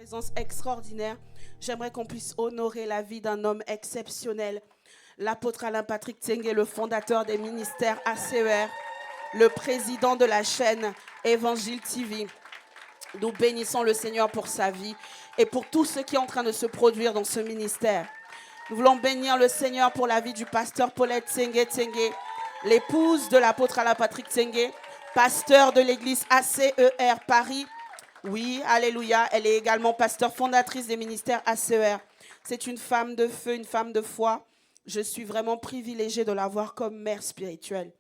Présence extraordinaire. J'aimerais qu'on puisse honorer la vie d'un homme exceptionnel, l'apôtre Alain Patrick Tsengue, le fondateur des ministères ACER, le président de la chaîne Évangile TV. Nous bénissons le Seigneur pour sa vie et pour tout ce qui est en train de se produire dans ce ministère. Nous voulons bénir le Seigneur pour la vie du pasteur Paulette Tsengue, l'épouse de l'apôtre Alain Patrick Tsengue, pasteur de l'église ACER Paris. Oui, alléluia. Elle est également pasteur fondatrice des ministères ACER. C'est une femme de feu, une femme de foi. Je suis vraiment privilégiée de l'avoir comme mère spirituelle.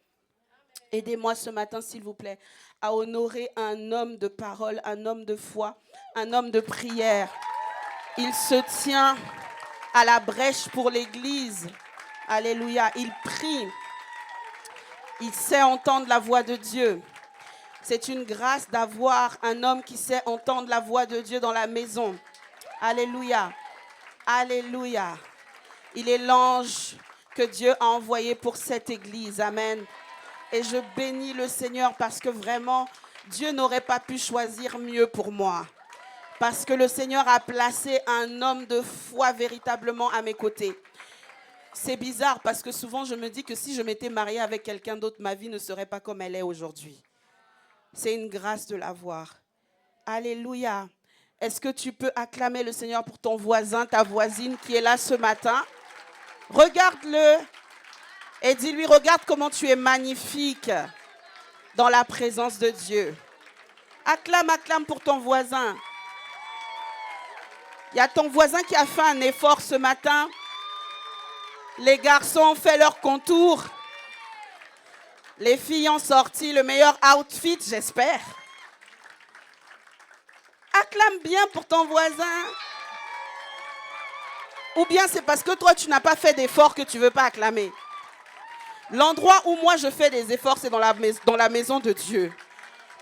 Aidez-moi ce matin, s'il vous plaît, à honorer un homme de parole, un homme de foi, un homme de prière. Il se tient à la brèche pour l'Église. Alléluia. Il prie. Il sait entendre la voix de Dieu. C'est une grâce d'avoir un homme qui sait entendre la voix de Dieu dans la maison. Alléluia. Alléluia. Il est l'ange que Dieu a envoyé pour cette Église. Amen. Et je bénis le Seigneur parce que vraiment, Dieu n'aurait pas pu choisir mieux pour moi. Parce que le Seigneur a placé un homme de foi véritablement à mes côtés. C'est bizarre parce que souvent je me dis que si je m'étais mariée avec quelqu'un d'autre, ma vie ne serait pas comme elle est aujourd'hui. C'est une grâce de l'avoir. Alléluia. Est-ce que tu peux acclamer le Seigneur pour ton voisin, ta voisine qui est là ce matin? Regarde-le et dis-lui, regarde comment tu es magnifique dans la présence de Dieu. Acclame, acclame pour ton voisin. Il y a ton voisin qui a fait un effort ce matin. Les garçons ont fait leur contour. Les filles ont sorti le meilleur outfit, j'espère. Acclame bien pour ton voisin. Ou bien c'est parce que toi, tu n'as pas fait d'effort que tu ne veux pas acclamer. L'endroit où moi, je fais des efforts, c'est dans la maison de Dieu.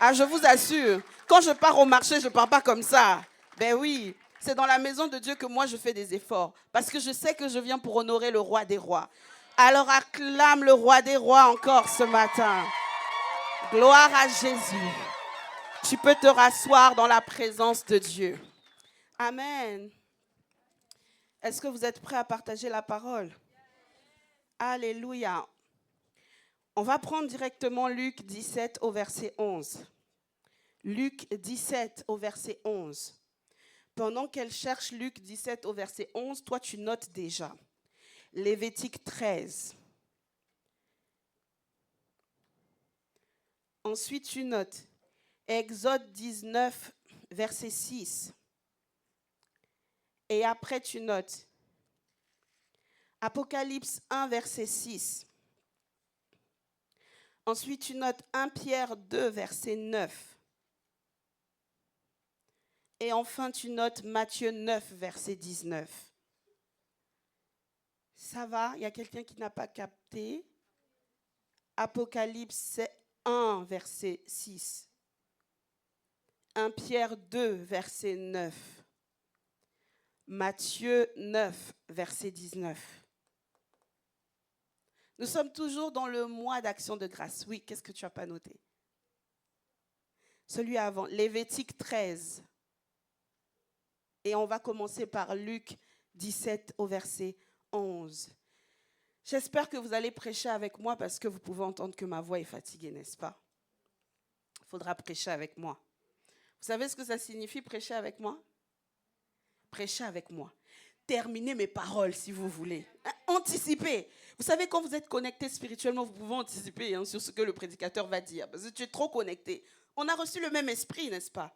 Ah, je vous assure, quand je pars au marché, je ne pars pas comme ça. Ben oui, c'est dans la maison de Dieu que moi, je fais des efforts. Parce que je sais que je viens pour honorer le roi des rois. Alors acclame le roi des rois encore ce matin. Gloire à Jésus. Tu peux te rasseoir dans la présence de Dieu. Amen. Est-ce que vous êtes prêts à partager la parole? Alléluia. On va prendre directement Luc 17 au verset 11. Luc 17 au verset 11. Pendant qu'elle cherche Luc 17 au verset 11, toi tu notes déjà. Lévitique 13. Ensuite tu notes Exode 19 verset 6. Et après tu notes Apocalypse 1 verset 6. Ensuite tu notes 1 Pierre 2 verset 9. Et enfin, tu notes Matthieu 9, verset 19. Ça va? Il y a quelqu'un qui n'a pas capté? Apocalypse 1, verset 6. 1 Pierre 2, verset 9. Matthieu 9, verset 19. Nous sommes toujours dans le mois d'action de grâce. Oui, qu'est-ce que tu n'as pas noté? Celui avant, Lévitique 13. Et on va commencer par Luc 17 au verset 11. J'espère que vous allez prêcher avec moi parce que vous pouvez entendre que ma voix est fatiguée, n'est-ce pas? Il faudra prêcher avec moi. Vous savez ce que ça signifie, prêcher avec moi? Prêcher avec moi. Terminer mes paroles, si vous voulez. Anticiper. Vous savez, quand vous êtes connecté spirituellement, vous pouvez anticiper sur ce que le prédicateur va dire. Parce que tu es trop connecté. On a reçu le même esprit, n'est-ce pas?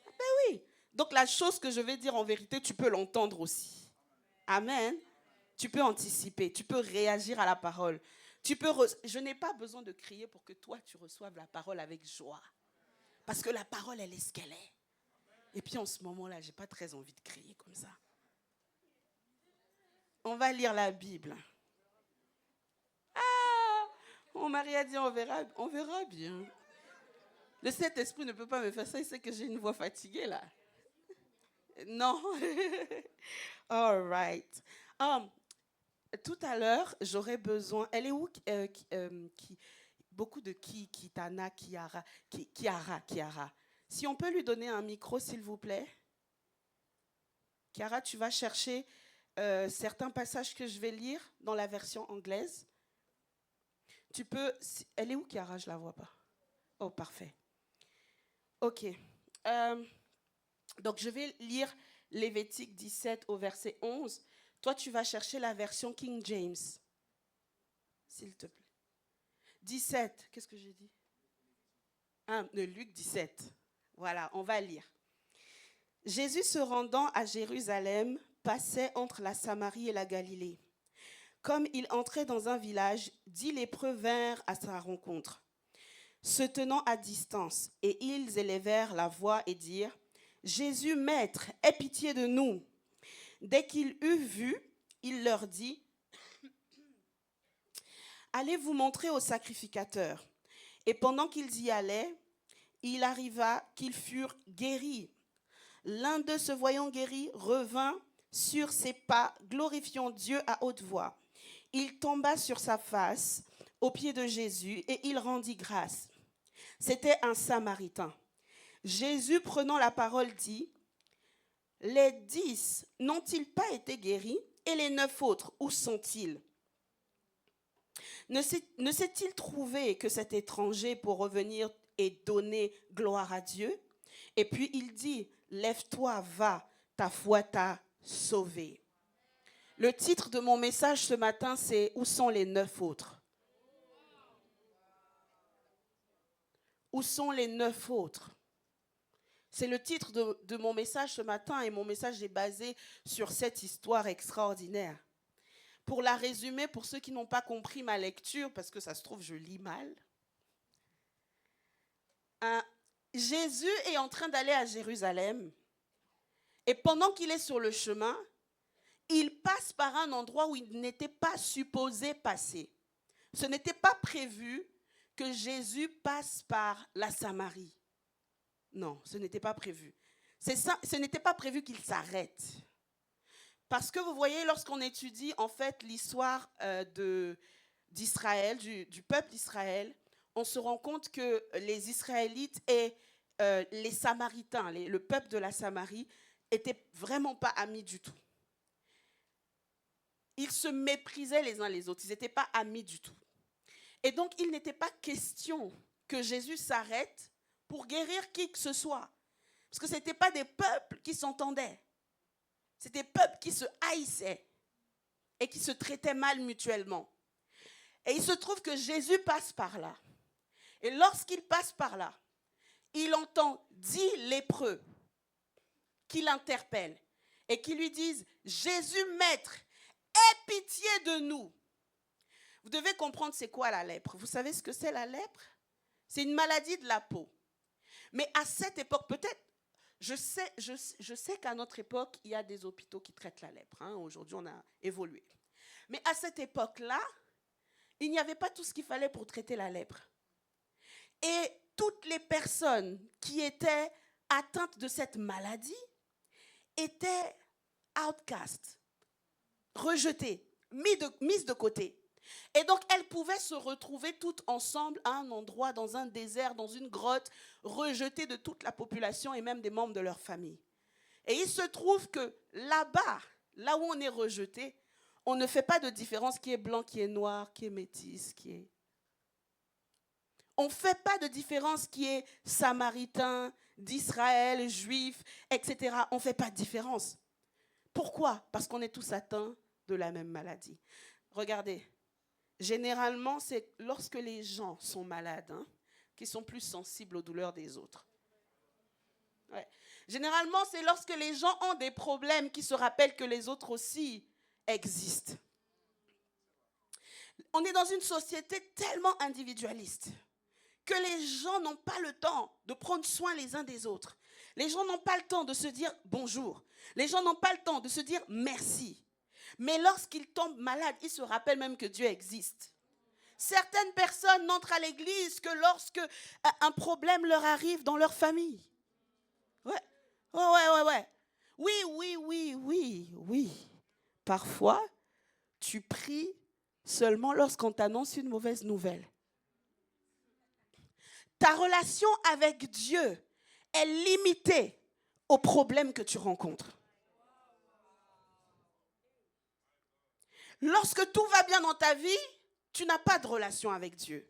Ben oui. Donc la chose que je vais dire en vérité, tu peux l'entendre aussi. Amen. Tu peux anticiper, tu peux réagir à la parole. Je n'ai pas besoin de crier pour que toi, tu reçoives la parole avec joie. Parce que la parole, elle est ce qu'elle est. Et puis en ce moment-là, je n'ai pas très envie de crier comme ça. On va lire la Bible. Ah, mon mari a dit on verra bien. Le Saint-Esprit ne peut pas me faire ça, il sait que j'ai une voix fatiguée là. Non. All right. Tout à l'heure, j'aurais besoin. Elle est où beaucoup de Kitana, Kiara. Si on peut lui donner un micro, s'il vous plaît. Chiara, tu vas chercher certains passages que je vais lire dans la version anglaise. Tu peux... Elle est où, Chiara? Je ne la vois pas. Oh, parfait. OK. Donc, je vais lire Lévitique 17 au verset 11. Toi, tu vas chercher la version King James. S'il te plaît. 17. Qu'est-ce que j'ai dit? Luc 17. Voilà, on va lire. Jésus se rendant à Jérusalem, passait entre la Samarie et la Galilée. Comme il entrait dans un village, 10 lépreux vinrent à sa rencontre, se tenant à distance, et ils élevèrent la voix et dirent: Jésus, Maître, aie pitié de nous. Dès qu'il eut vu, il leur dit: Allez vous montrer au sacrificateur. Et pendant qu'ils y allaient, il arriva qu'ils furent guéris. L'un d'eux, se voyant guéri, revint sur ses pas, glorifiant Dieu à haute voix. Il tomba sur sa face aux pieds de Jésus et il rendit grâce. C'était un Samaritain. Jésus, prenant la parole, dit: Les 10 n'ont-ils pas été guéris? Et les 9 autres, où sont-ils? Ne s'est-il trouvé que cet étranger pour revenir et donner gloire à Dieu? Et puis il dit: Lève-toi, va, ta foi t'a sauvé. Le titre de mon message ce matin, c'est: Où sont les 9 autres? Où sont les 9 autres? C'est le titre de mon message ce matin, et mon message est basé sur cette histoire extraordinaire. Pour la résumer, pour ceux qui n'ont pas compris ma lecture, parce que ça se trouve, je lis mal. Jésus est en train d'aller à Jérusalem, et pendant qu'il est sur le chemin, il passe par un endroit où il n'était pas supposé passer. Ce n'était pas prévu que Jésus passe par la Samarie. Non, ce n'était pas prévu. Ce n'était pas prévu qu'il s'arrête. Parce que vous voyez, lorsqu'on étudie en fait l'histoire d'Israël, du peuple d'Israël, on se rend compte que les Israélites et les Samaritains, le peuple de la Samarie, n'étaient vraiment pas amis du tout. Ils se méprisaient les uns les autres, ils n'étaient pas amis du tout. Et donc, il n'était pas question que Jésus s'arrête pour guérir qui que ce soit. Parce que ce n'étaient pas des peuples qui s'entendaient. C'était des peuples qui se haïssaient et qui se traitaient mal mutuellement. Et il se trouve que Jésus passe par là. Et lorsqu'il passe par là, il entend 10 lépreux qui l'interpellent et qui lui disent: Jésus, Maître, aie pitié de nous. Vous devez comprendre c'est quoi la lèpre. Vous savez ce que c'est la lèpre? C'est une maladie de la peau. Mais à cette époque, peut-être, je sais qu'à notre époque, il y a des hôpitaux qui traitent la lèpre. Aujourd'hui, on a évolué. Mais à cette époque-là, il n'y avait pas tout ce qu'il fallait pour traiter la lèpre. Et toutes les personnes qui étaient atteintes de cette maladie étaient outcast, rejetées, mises de côté. Et donc, elles pouvaient se retrouver toutes ensemble à un endroit, dans un désert, dans une grotte, rejetées de toute la population et même des membres de leur famille. Et il se trouve que là-bas, là où on est rejeté, on ne fait pas de différence qui est blanc, qui est noir, qui est métis, qui est... On ne fait pas de différence qui est samaritain, d'Israël, juif, etc. On ne fait pas de différence. Pourquoi? Parce qu'on est tous atteints de la même maladie. Regardez, généralement, c'est lorsque les gens sont malades qu'ils sont plus sensibles aux douleurs des autres. Ouais. Généralement, c'est lorsque les gens ont des problèmes qu'ils se rappellent que les autres aussi existent. On est dans une société tellement individualiste que les gens n'ont pas le temps de prendre soin les uns des autres. Les gens n'ont pas le temps de se dire bonjour. Les gens n'ont pas le temps de se dire merci. Mais lorsqu'ils tombent malades, ils se rappellent même que Dieu existe. Certaines personnes n'entrent à l'église que lorsque un problème leur arrive dans leur famille. Ouais. Oui. Parfois, tu pries seulement lorsqu'on t'annonce une mauvaise nouvelle. Ta relation avec Dieu est limitée aux problèmes que tu rencontres. Lorsque tout va bien dans ta vie, tu n'as pas de relation avec Dieu.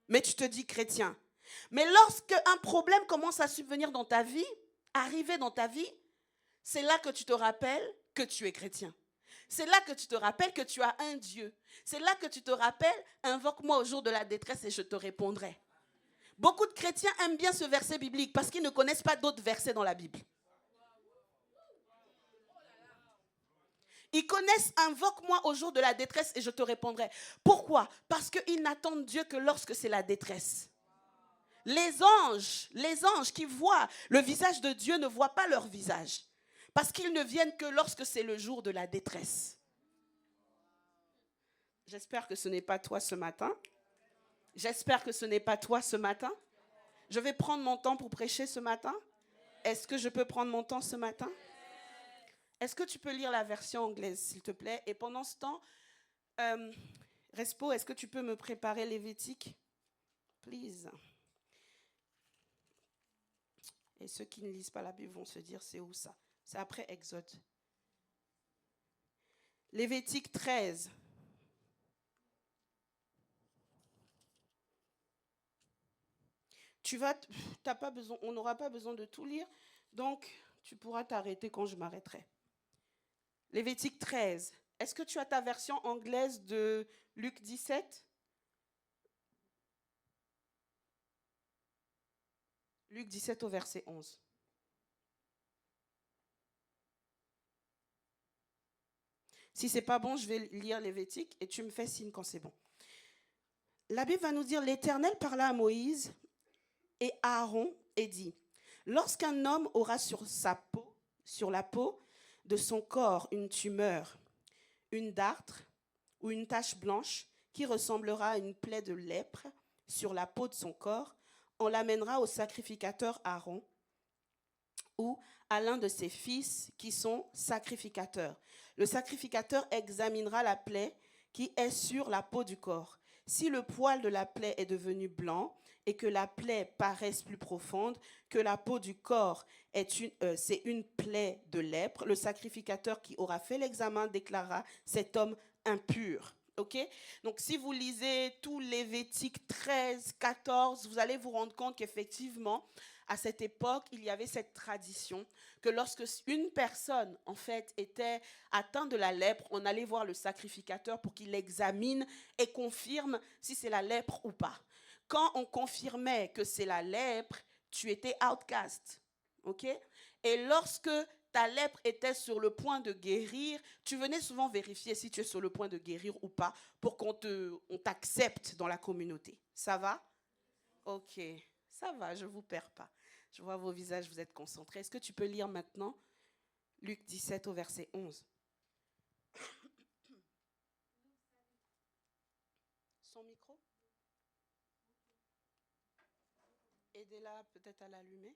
Mais tu te dis chrétien. Mais lorsque un problème commence à subvenir dans ta vie, arriver dans ta vie, c'est là que tu te rappelles que tu es chrétien. C'est là que tu te rappelles que tu as un Dieu. C'est là que tu te rappelles, invoque-moi au jour de la détresse et je te répondrai. Beaucoup de chrétiens aiment bien ce verset biblique parce qu'ils ne connaissent pas d'autres versets dans la Bible. Ils connaissent invoque-moi au jour de la détresse et je te répondrai. Pourquoi? Parce qu'ils n'attendent Dieu que lorsque c'est la détresse. Les anges qui voient le visage de Dieu ne voient pas leur visage. Parce qu'ils ne viennent que lorsque c'est le jour de la détresse. J'espère que ce n'est pas toi ce matin. J'espère que ce n'est pas toi ce matin. Je vais prendre mon temps pour prêcher ce matin. Est-ce que je peux prendre mon temps ce matin? Est-ce que tu peux lire la version anglaise, s'il te plaît? Et pendant ce temps, Respo, est-ce que tu peux me préparer Lévitique? Please. Et ceux qui ne lisent pas la Bible vont se dire, c'est où ça? C'est après Exode. Lévitique 13. T'as pas besoin, on n'aura pas besoin de tout lire, donc tu pourras t'arrêter quand je m'arrêterai. Lévitique 13. Est-ce que tu as ta version anglaise de Luc 17? Luc 17 au verset 11. Si c'est pas bon, je vais lire Lévitique et tu me fais signe quand c'est bon. La Bible va nous dire, l'Éternel parla à Moïse et à Aaron et dit, lorsqu'un homme aura sur la peau de son corps une tumeur, une dartre ou une tache blanche qui ressemblera à une plaie de lèpre sur la peau de son corps, on l'amènera au sacrificateur Aaron ou à l'un de ses fils qui sont sacrificateurs. Le sacrificateur examinera la plaie qui est sur la peau du corps. Si le poil de la plaie est devenu blanc et que la plaie paraisse plus profonde, que la peau du corps c'est une plaie de lèpre, le sacrificateur qui aura fait l'examen déclarera cet homme impur. Okay? Donc, si vous lisez tout Lévitique 13, 14, vous allez vous rendre compte qu'effectivement, à cette époque, il y avait cette tradition que lorsque une personne, en fait, était atteinte de la lèpre, on allait voir le sacrificateur pour qu'il examine et confirme si c'est la lèpre ou pas. Quand on confirmait que c'est la lèpre, tu étais outcast. Okay? Et lorsque ta lèpre était sur le point de guérir, tu venais souvent vérifier si tu es sur le point de guérir ou pas pour qu'on t'accepte dans la communauté. Ça va? Ok, ça va, je ne vous perds pas. Je vois vos visages, vous êtes concentrés. Est-ce que tu peux lire maintenant Luc 17 au verset 11? Son micro? Aidez-la peut-être à l'allumer.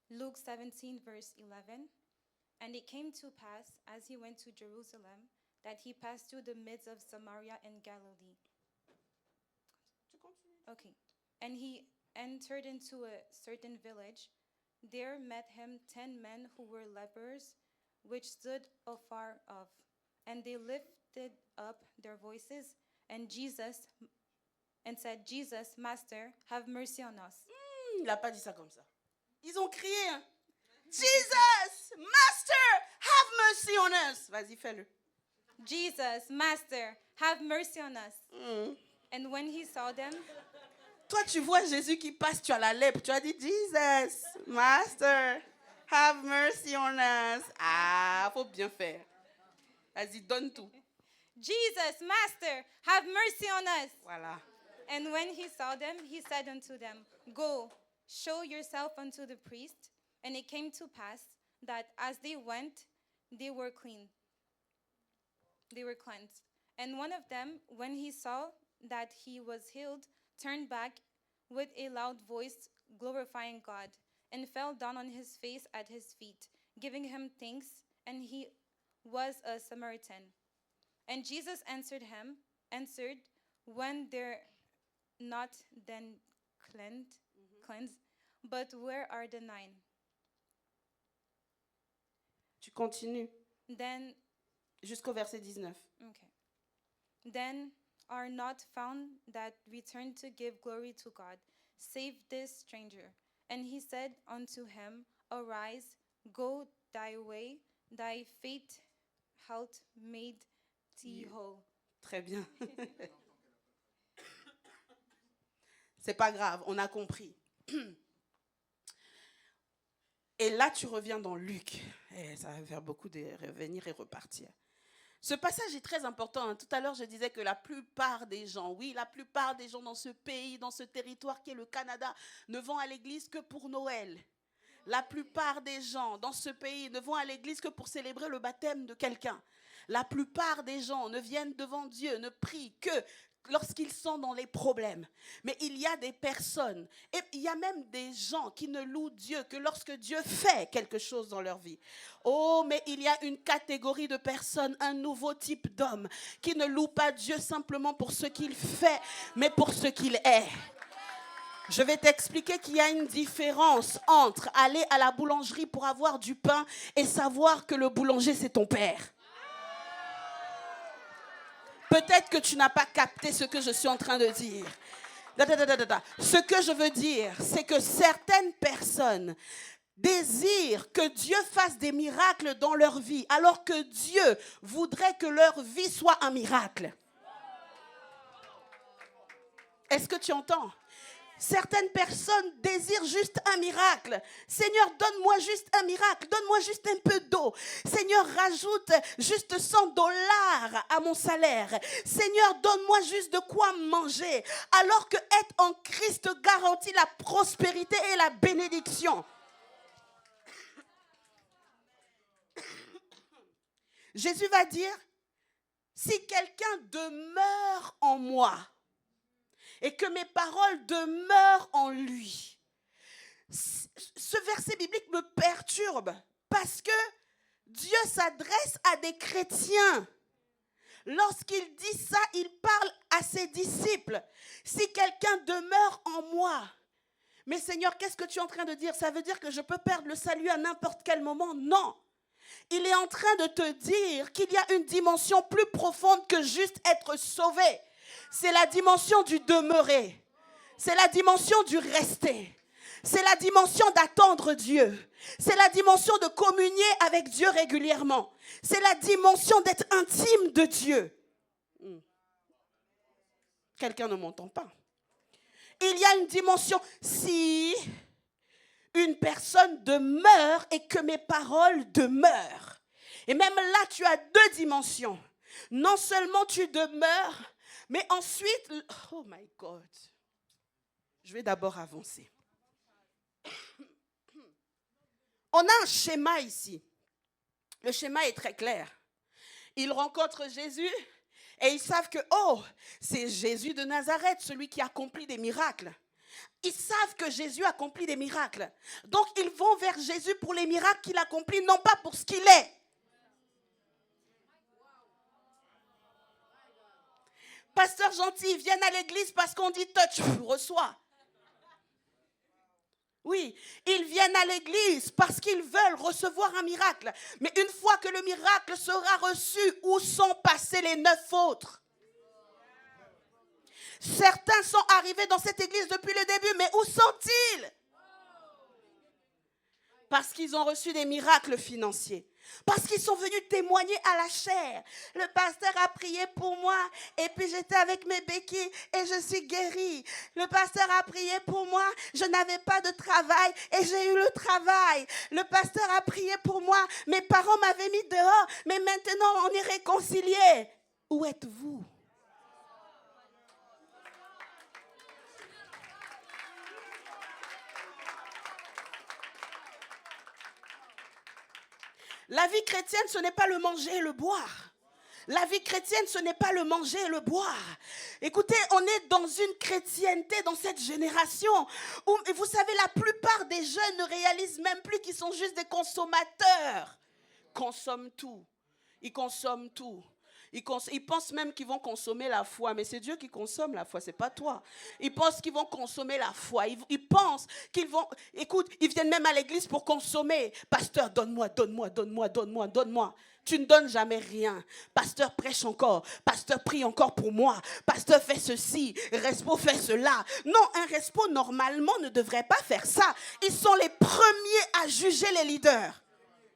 Luke 17, verse 11. And it came to pass, as he went to Jerusalem, that he passed through the midst of Samaria and Galilee. Okay. And he entered into a certain village. There met him 10 men who were lepers, which stood afar off. And they lifted up their voices and said, Jesus, Master, have mercy on us. Il n'a pas dit ça comme ça. Ils ont crié, hein? Jesus, Master, have mercy on us. Vas-y, fais-le. Jesus, Master, have mercy on us. And when he saw them... Toi, tu vois Jésus qui passe, tu as la lèpre. Tu as dit, Jesus, Master, have mercy on us. Ah, faut bien faire. Vas-y, donne tout. Jesus, Master, have mercy on us. Voilà. And when he saw them, he said unto them, Go, show yourself unto the priest. And it came to pass that as they went, they were clean. They were cleansed. And one of them, when he saw that he was healed, turned back with a loud voice, glorifying God, and fell down on his face at his feet, giving him thanks, and he was a Samaritan. And Jesus answered, when they're not then cleansed, But where are the 9? Tu continues Then, jusqu'au verset 19. okay. Then are not found that return to give glory to God, save this stranger. And he said unto him, Arise, go thy way, thy faith hath made thee whole. Très bien. C'est pas grave, on a compris. Et là, tu reviens dans Luc. Et ça va faire beaucoup de revenir et repartir. Ce passage est très important, hein. Tout à l'heure, je disais que la plupart des gens, oui, la plupart des gens dans ce pays, dans ce territoire qui est le Canada, ne vont à l'église que pour Noël. La plupart des gens dans ce pays ne vont à l'église que pour célébrer le baptême de quelqu'un. La plupart des gens ne viennent devant Dieu, ne prient que lorsqu'ils sont dans les problèmes. Mais il y a des personnes, et il y a même des gens qui ne louent Dieu que lorsque Dieu fait quelque chose dans leur vie. Oh, mais il y a une catégorie de personnes, un nouveau type d'homme qui ne loue pas Dieu simplement pour ce qu'il fait, mais pour ce qu'il est. Je vais t'expliquer qu'il y a une différence entre aller à la boulangerie pour avoir du pain et savoir que le boulanger, c'est ton père. Peut-être que tu n'as pas capté ce que je suis en train de dire. Ce que je veux dire, c'est que certaines personnes désirent que Dieu fasse des miracles dans leur vie, alors que Dieu voudrait que leur vie soit un miracle. Est-ce que tu entends? Certaines personnes désirent juste un miracle. Seigneur, donne-moi juste un miracle. Donne-moi juste un peu d'eau. Seigneur, rajoute juste $100 à mon salaire. Seigneur, donne-moi juste de quoi manger. Alors que être en Christ garantit la prospérité et la bénédiction. Jésus va dire, si quelqu'un demeure en moi, et que mes paroles demeurent en lui. Ce verset biblique me perturbe parce que Dieu s'adresse à des chrétiens. Lorsqu'il dit ça, il parle à ses disciples. Si quelqu'un demeure en moi, mais Seigneur, qu'est-ce que tu es en train de dire? Ça veut dire que je peux perdre le salut à n'importe quel moment? Non. Il est en train de te dire qu'il y a une dimension plus profonde que juste être sauvé. C'est la dimension du demeurer. C'est la dimension du rester. C'est la dimension d'attendre Dieu. C'est la dimension de communier avec Dieu régulièrement. C'est la dimension d'être intime de Dieu. Quelqu'un ne m'entend pas. Il y a une dimension, si une personne demeure et que mes paroles demeurent. Et même là, tu as deux dimensions. Non seulement tu demeures, mais ensuite, oh my God, je vais d'abord avancer. On a un schéma ici. Le schéma est très clair. Ils rencontrent Jésus et ils savent que, oh, c'est Jésus de Nazareth, celui qui accomplit des miracles. Ils savent que Jésus accomplit des miracles. Donc, ils vont vers Jésus pour les miracles qu'il accomplit, non pas pour ce qu'il est. Pasteur gentil, ils viennent à l'église parce qu'on dit touch, reçois. Oui, ils viennent à l'église parce qu'ils veulent recevoir un miracle. Mais une fois que le miracle sera reçu, où sont passés les 9 autres? Certains sont arrivés dans cette église depuis le début, mais où sont-ils? Parce qu'ils ont reçu des miracles financiers. Parce qu'ils sont venus témoigner à la chair. Le pasteur a prié pour moi et puis j'étais avec mes béquilles et je suis guérie. Le pasteur a prié pour moi, je n'avais pas de travail et j'ai eu le travail. Le pasteur a prié pour moi, mes parents m'avaient mis dehors, mais maintenant on est réconciliés. Où êtes-vous? La vie chrétienne, ce n'est pas le manger et le boire. La vie chrétienne, ce n'est pas le manger et le boire. Écoutez, on est dans une chrétienté dans cette génération où, vous savez, la plupart des jeunes ne réalisent même plus qu'ils sont juste des consommateurs. Ils consomment tout. Ils consomment tout. Ils pensent même qu'ils vont consommer la foi, mais c'est Dieu qui consomme la foi, c'est pas toi. Ils pensent qu'ils vont consommer la foi. Ils pensent qu'ils vont... Écoute, ils viennent même à l'église pour consommer. Pasteur, donne-moi, donne-moi, donne-moi, donne-moi, donne-moi. Tu ne donnes jamais rien. Pasteur, prêche encore. Pasteur, prie encore pour moi. Pasteur, fais ceci. Respo, fais cela. Non, un respo, normalement, ne devrait pas faire ça. Ils sont les premiers à juger les leaders.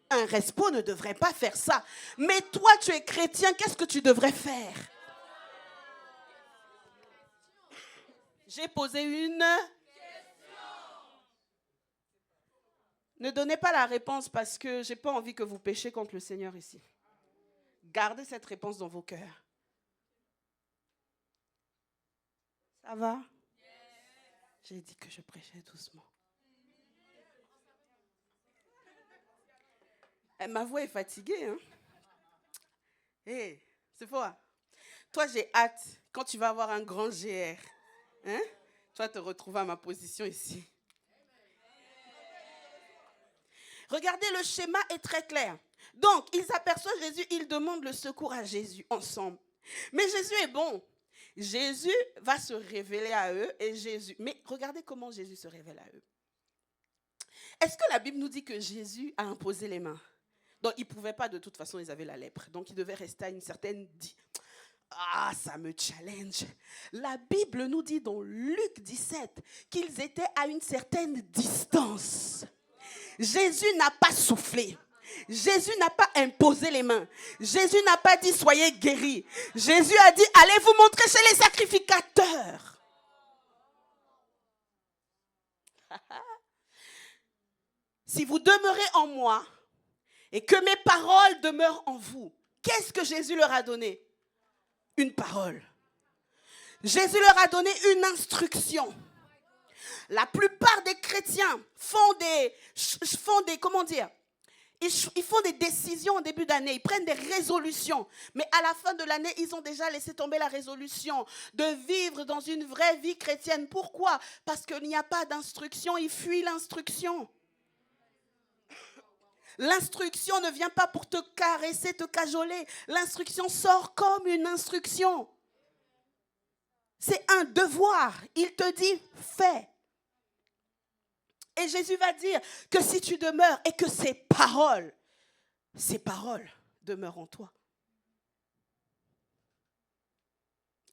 Un respo ne devrait pas faire ça. Mais toi, tu es chrétien, qu'est-ce que tu devrais faire? J'ai posé une question. Ne donnez pas la réponse parce que je n'ai pas envie que vous péchiez contre le Seigneur ici. Gardez cette réponse dans vos cœurs. Ça va? J'ai dit que je prêchais doucement. Ma voix est fatiguée. Hein? Hey, c'est fort. Toi, j'ai hâte, quand tu vas avoir un grand GR, hein? Tu vas te retrouver à ma position ici. Regardez, le schéma est très clair. Donc, ils aperçoivent Jésus, ils demandent le secours à Jésus ensemble. Mais Jésus est bon. Jésus va se révéler à eux et Jésus... Mais regardez comment Jésus se révèle à eux. Est-ce que la Bible nous dit que Jésus a imposé les mains? Donc, ils ne pouvaient pas, de toute façon, ils avaient la lèpre. Donc, ils devaient rester à une certaine... Ah, ça me challenge. La Bible nous dit dans Luc 17 qu'ils étaient à une certaine distance. Jésus n'a pas soufflé. Jésus n'a pas imposé les mains. Jésus n'a pas dit soyez guéris. Jésus a dit allez vous montrer chez les sacrificateurs. Si vous demeurez en moi et que mes paroles demeurent en vous, qu'est-ce que Jésus leur a donné? Une parole. Jésus leur a donné une instruction. La plupart des chrétiens font des comment dire? Ils font des décisions en début d'année, ils prennent des résolutions. Mais à la fin de l'année, ils ont déjà laissé tomber la résolution de vivre dans une vraie vie chrétienne. Pourquoi? Parce qu'il n'y a pas d'instruction, ils fuient l'instruction. L'instruction ne vient pas pour te caresser, te cajoler. L'instruction sort comme une instruction. C'est un devoir. Il te dit, fais. Et Jésus va dire que si tu demeures et que ces paroles demeurent en toi.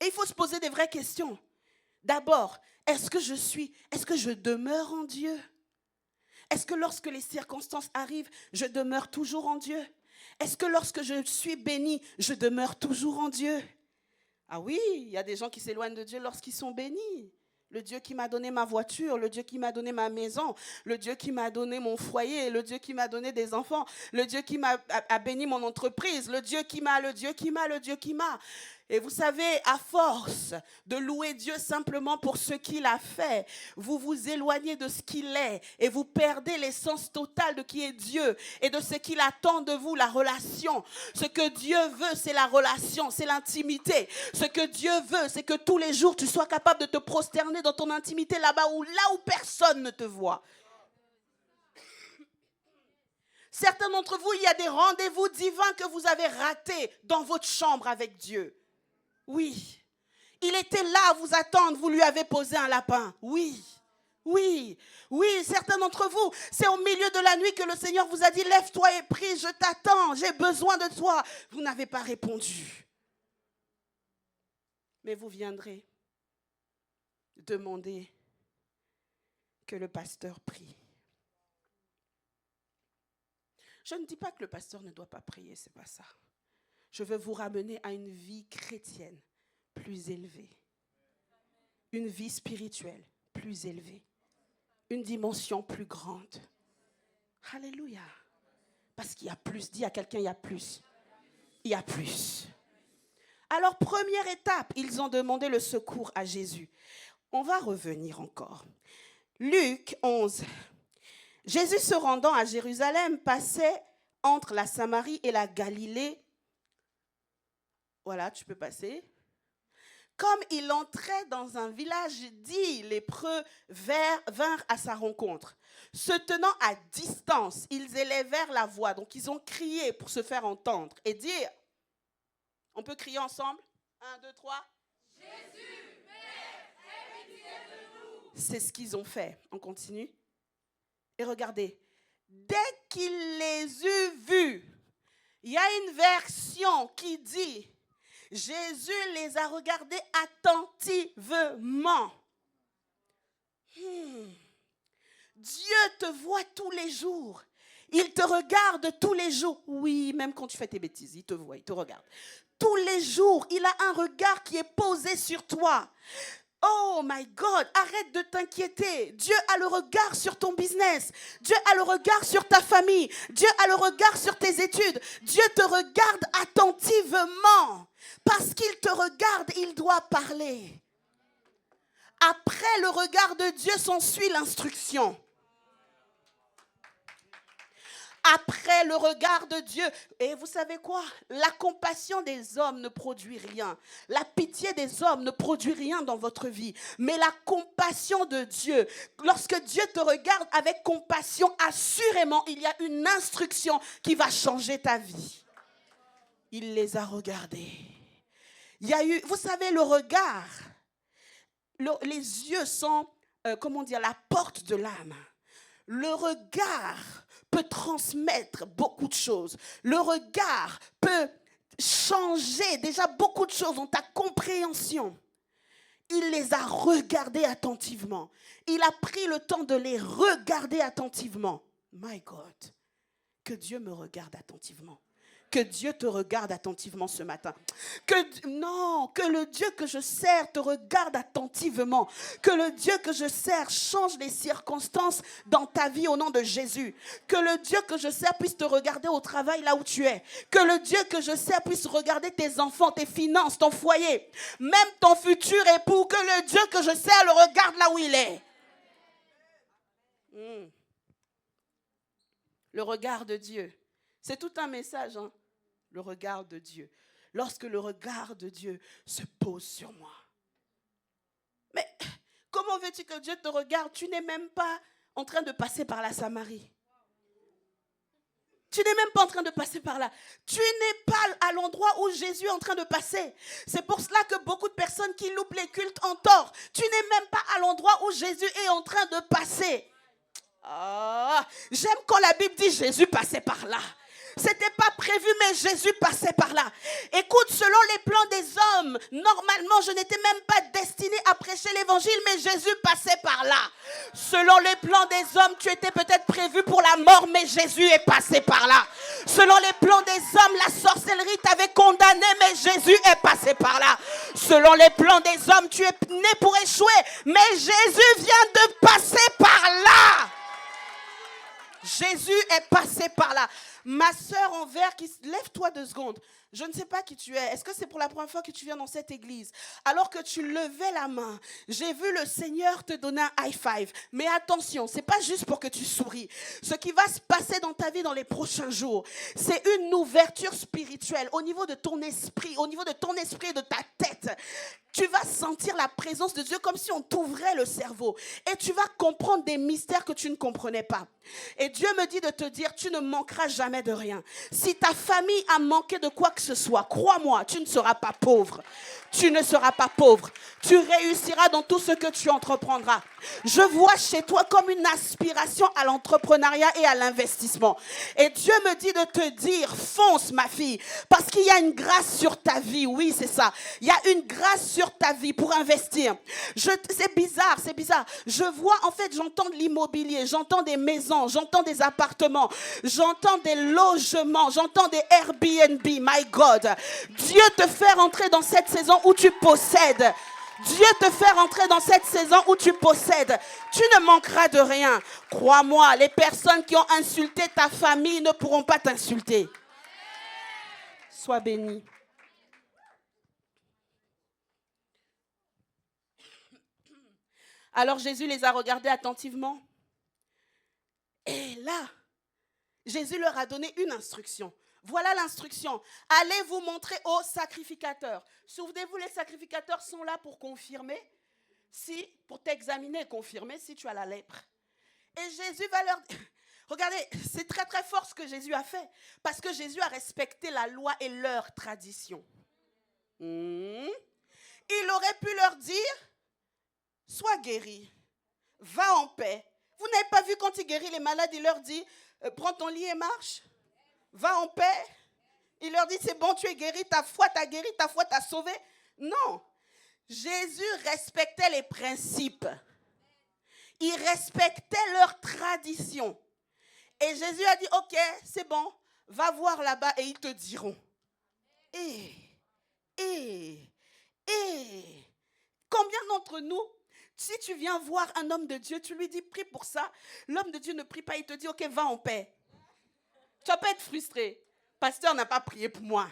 Et il faut se poser des vraies questions. D'abord, est-ce que je demeure en Dieu? Est-ce que lorsque les circonstances arrivent, je demeure toujours en Dieu? Est-ce que lorsque je suis béni, je demeure toujours en Dieu? Ah oui, il y a des gens qui s'éloignent de Dieu lorsqu'ils sont bénis. Le Dieu qui m'a donné ma voiture, le Dieu qui m'a donné ma maison, le Dieu qui m'a donné mon foyer, le Dieu qui m'a donné des enfants, le Dieu qui a béni mon entreprise, le Dieu qui m'a. Et vous savez, à force de louer Dieu simplement pour ce qu'il a fait, vous vous éloignez de ce qu'il est et vous perdez l'essence totale de qui est Dieu et de ce qu'il attend de vous, la relation. Ce que Dieu veut, c'est la relation, c'est l'intimité. Ce que Dieu veut, c'est que tous les jours, tu sois capable de te prosterner dans ton intimité là où personne ne te voit. Certains d'entre vous, il y a des rendez-vous divins que vous avez ratés dans votre chambre avec Dieu. Oui, il était là à vous attendre, vous lui avez posé un lapin. Oui, certains d'entre vous, c'est au milieu de la nuit que le Seigneur vous a dit, lève-toi et prie, je t'attends, j'ai besoin de toi. Vous n'avez pas répondu. Mais vous viendrez demander que le pasteur prie. Je ne dis pas que le pasteur ne doit pas prier, c'est pas ça. Je veux vous ramener à une vie chrétienne plus élevée. Une vie spirituelle plus élevée. Une dimension plus grande. Alléluia. Parce qu'il y a plus. Dis à quelqu'un, il y a plus. Il y a plus. Alors, première étape, ils ont demandé le secours à Jésus. On va revenir encore. Luc 11. Jésus se rendant à Jérusalem passait entre la Samarie et la Galilée. Voilà, tu peux passer. Comme il entrait dans un village, 10 lépreux vinrent à sa rencontre. Se tenant à distance, ils élevèrent la voix. Donc, ils ont crié pour se faire entendre et dire, On peut crier ensemble? 1, 2, 3. C'est ce qu'ils ont fait. On continue. Et regardez, dès qu'il les eut vus, il y a une version qui dit, Jésus les a regardés attentivement. Dieu te voit tous les jours. Il te regarde tous les jours. Oui, même quand tu fais tes bêtises, il te voit, il te regarde. Tous les jours, il a un regard qui est posé sur toi. Oh my God, arrête de t'inquiéter. Dieu a le regard sur ton business. Dieu a le regard sur ta famille. Dieu a le regard sur tes études. Dieu te regarde attentivement. Parce qu'il te regarde, il doit parler. Après le regard de Dieu s'ensuit l'instruction. Après le regard de Dieu. Et vous savez quoi? La compassion des hommes ne produit rien. La pitié des hommes ne produit rien dans votre vie. Mais la compassion de Dieu, lorsque Dieu te regarde avec compassion, assurément, il y a une instruction qui va changer ta vie. Il les a regardés. Il y a eu, vous savez, le regard, les yeux sont, la porte de l'âme. Le regard peut transmettre beaucoup de choses. Le regard peut changer déjà beaucoup de choses dans ta compréhension. Il les a regardés attentivement. Il a pris le temps de les regarder attentivement. My God, que Dieu me regarde attentivement. Que Dieu te regarde attentivement ce matin. Que le Dieu que je sers te regarde attentivement. Que le Dieu que je sers change les circonstances dans ta vie au nom de Jésus. Que le Dieu que je sers puisse te regarder au travail là où tu es. Que le Dieu que je sers puisse regarder tes enfants, tes finances, ton foyer. Même ton futur époux. Que le Dieu que je sers le regarde là où il est. Le regard de Dieu. C'est tout un message, hein? Le regard de Dieu. Lorsque le regard de Dieu se pose sur moi. Mais comment veux-tu que Dieu te regarde? Tu n'es même pas en train de passer par la Samarie. Tu n'es même pas en train de passer par là. Tu n'es pas à l'endroit où Jésus est en train de passer. C'est pour cela que beaucoup de personnes qui loupent les cultes en tort. Tu n'es même pas à l'endroit où Jésus est en train de passer. J'aime quand la Bible dit Jésus passait par là. C'était pas prévu, mais Jésus passait par là. Écoute, selon les plans des hommes, normalement, je n'étais même pas destinée à prêcher l'évangile, mais Jésus passait par là. Selon les plans des hommes, tu étais peut-être prévu pour la mort, mais Jésus est passé par là. Selon les plans des hommes, la sorcellerie t'avait condamné, mais Jésus est passé par là. Selon les plans des hommes, tu es né pour échouer, mais Jésus vient de passer par là. Jésus est passé par là. Ma sœur en vert, lève-toi 2 secondes. Je ne sais pas qui tu es. Est-ce que c'est pour la première fois que tu viens dans cette église? Alors que tu levais la main, j'ai vu le Seigneur te donner un high five. Mais attention, ce n'est pas juste pour que tu souris. Ce qui va se passer dans ta vie dans les prochains jours, c'est une ouverture spirituelle au niveau de ton esprit, au niveau de ton esprit et de ta tête. Tu vas sentir la présence de Dieu comme si on t'ouvrait le cerveau. Et tu vas comprendre des mystères que tu ne comprenais pas. Et Dieu me dit de te dire, tu ne manqueras jamais de rien. Si ta famille a manqué de quoi que ce soit, crois-moi, tu ne seras pas pauvre. Tu ne seras pas pauvre. Tu réussiras dans tout ce que tu entreprendras. Je vois chez toi comme une aspiration à l'entrepreneuriat et à l'investissement. Et Dieu me dit de te dire, fonce ma fille, parce qu'il y a une grâce sur ta vie. Oui, c'est ça. Il y a une grâce sur ta vie pour investir. C'est bizarre, c'est bizarre. Je vois, en fait, j'entends de l'immobilier, j'entends des maisons, j'entends des appartements, j'entends des logements, j'entends des Airbnb. My God, Dieu te fait rentrer dans cette saison où tu possèdes. Dieu te fait rentrer dans cette saison où tu possèdes. Tu ne manqueras de rien. Crois-moi, les personnes qui ont insulté ta famille ne pourront pas t'insulter. Sois béni. Alors Jésus les a regardés attentivement. Et là, Jésus leur a donné une instruction. Voilà l'instruction. Allez vous montrer aux sacrificateurs. Souvenez-vous, les sacrificateurs sont là pour confirmer, pour t'examiner et confirmer si tu as la lèpre. Et Jésus va leur dire, regardez, c'est très très fort ce que Jésus a fait, parce que Jésus a respecté la loi et leur tradition. Il aurait pu leur dire, sois guéri, va en paix. Vous n'avez pas vu quand il guérit les malades, il leur dit, prends ton lit et marche, va en paix. Il leur dit, c'est bon, tu es guéri, ta foi t'a guéri, ta foi t'a sauvé. Non, Jésus respectait les principes. Il respectait leurs traditions. Et Jésus a dit, ok, c'est bon, va voir là-bas et ils te diront. Combien d'entre nous, si tu viens voir un homme de Dieu, tu lui dis, prie pour ça, l'homme de Dieu ne prie pas, il te dit, ok, va en paix. Tu vas pas être frustré. Pasteur n'a pas prié pour moi.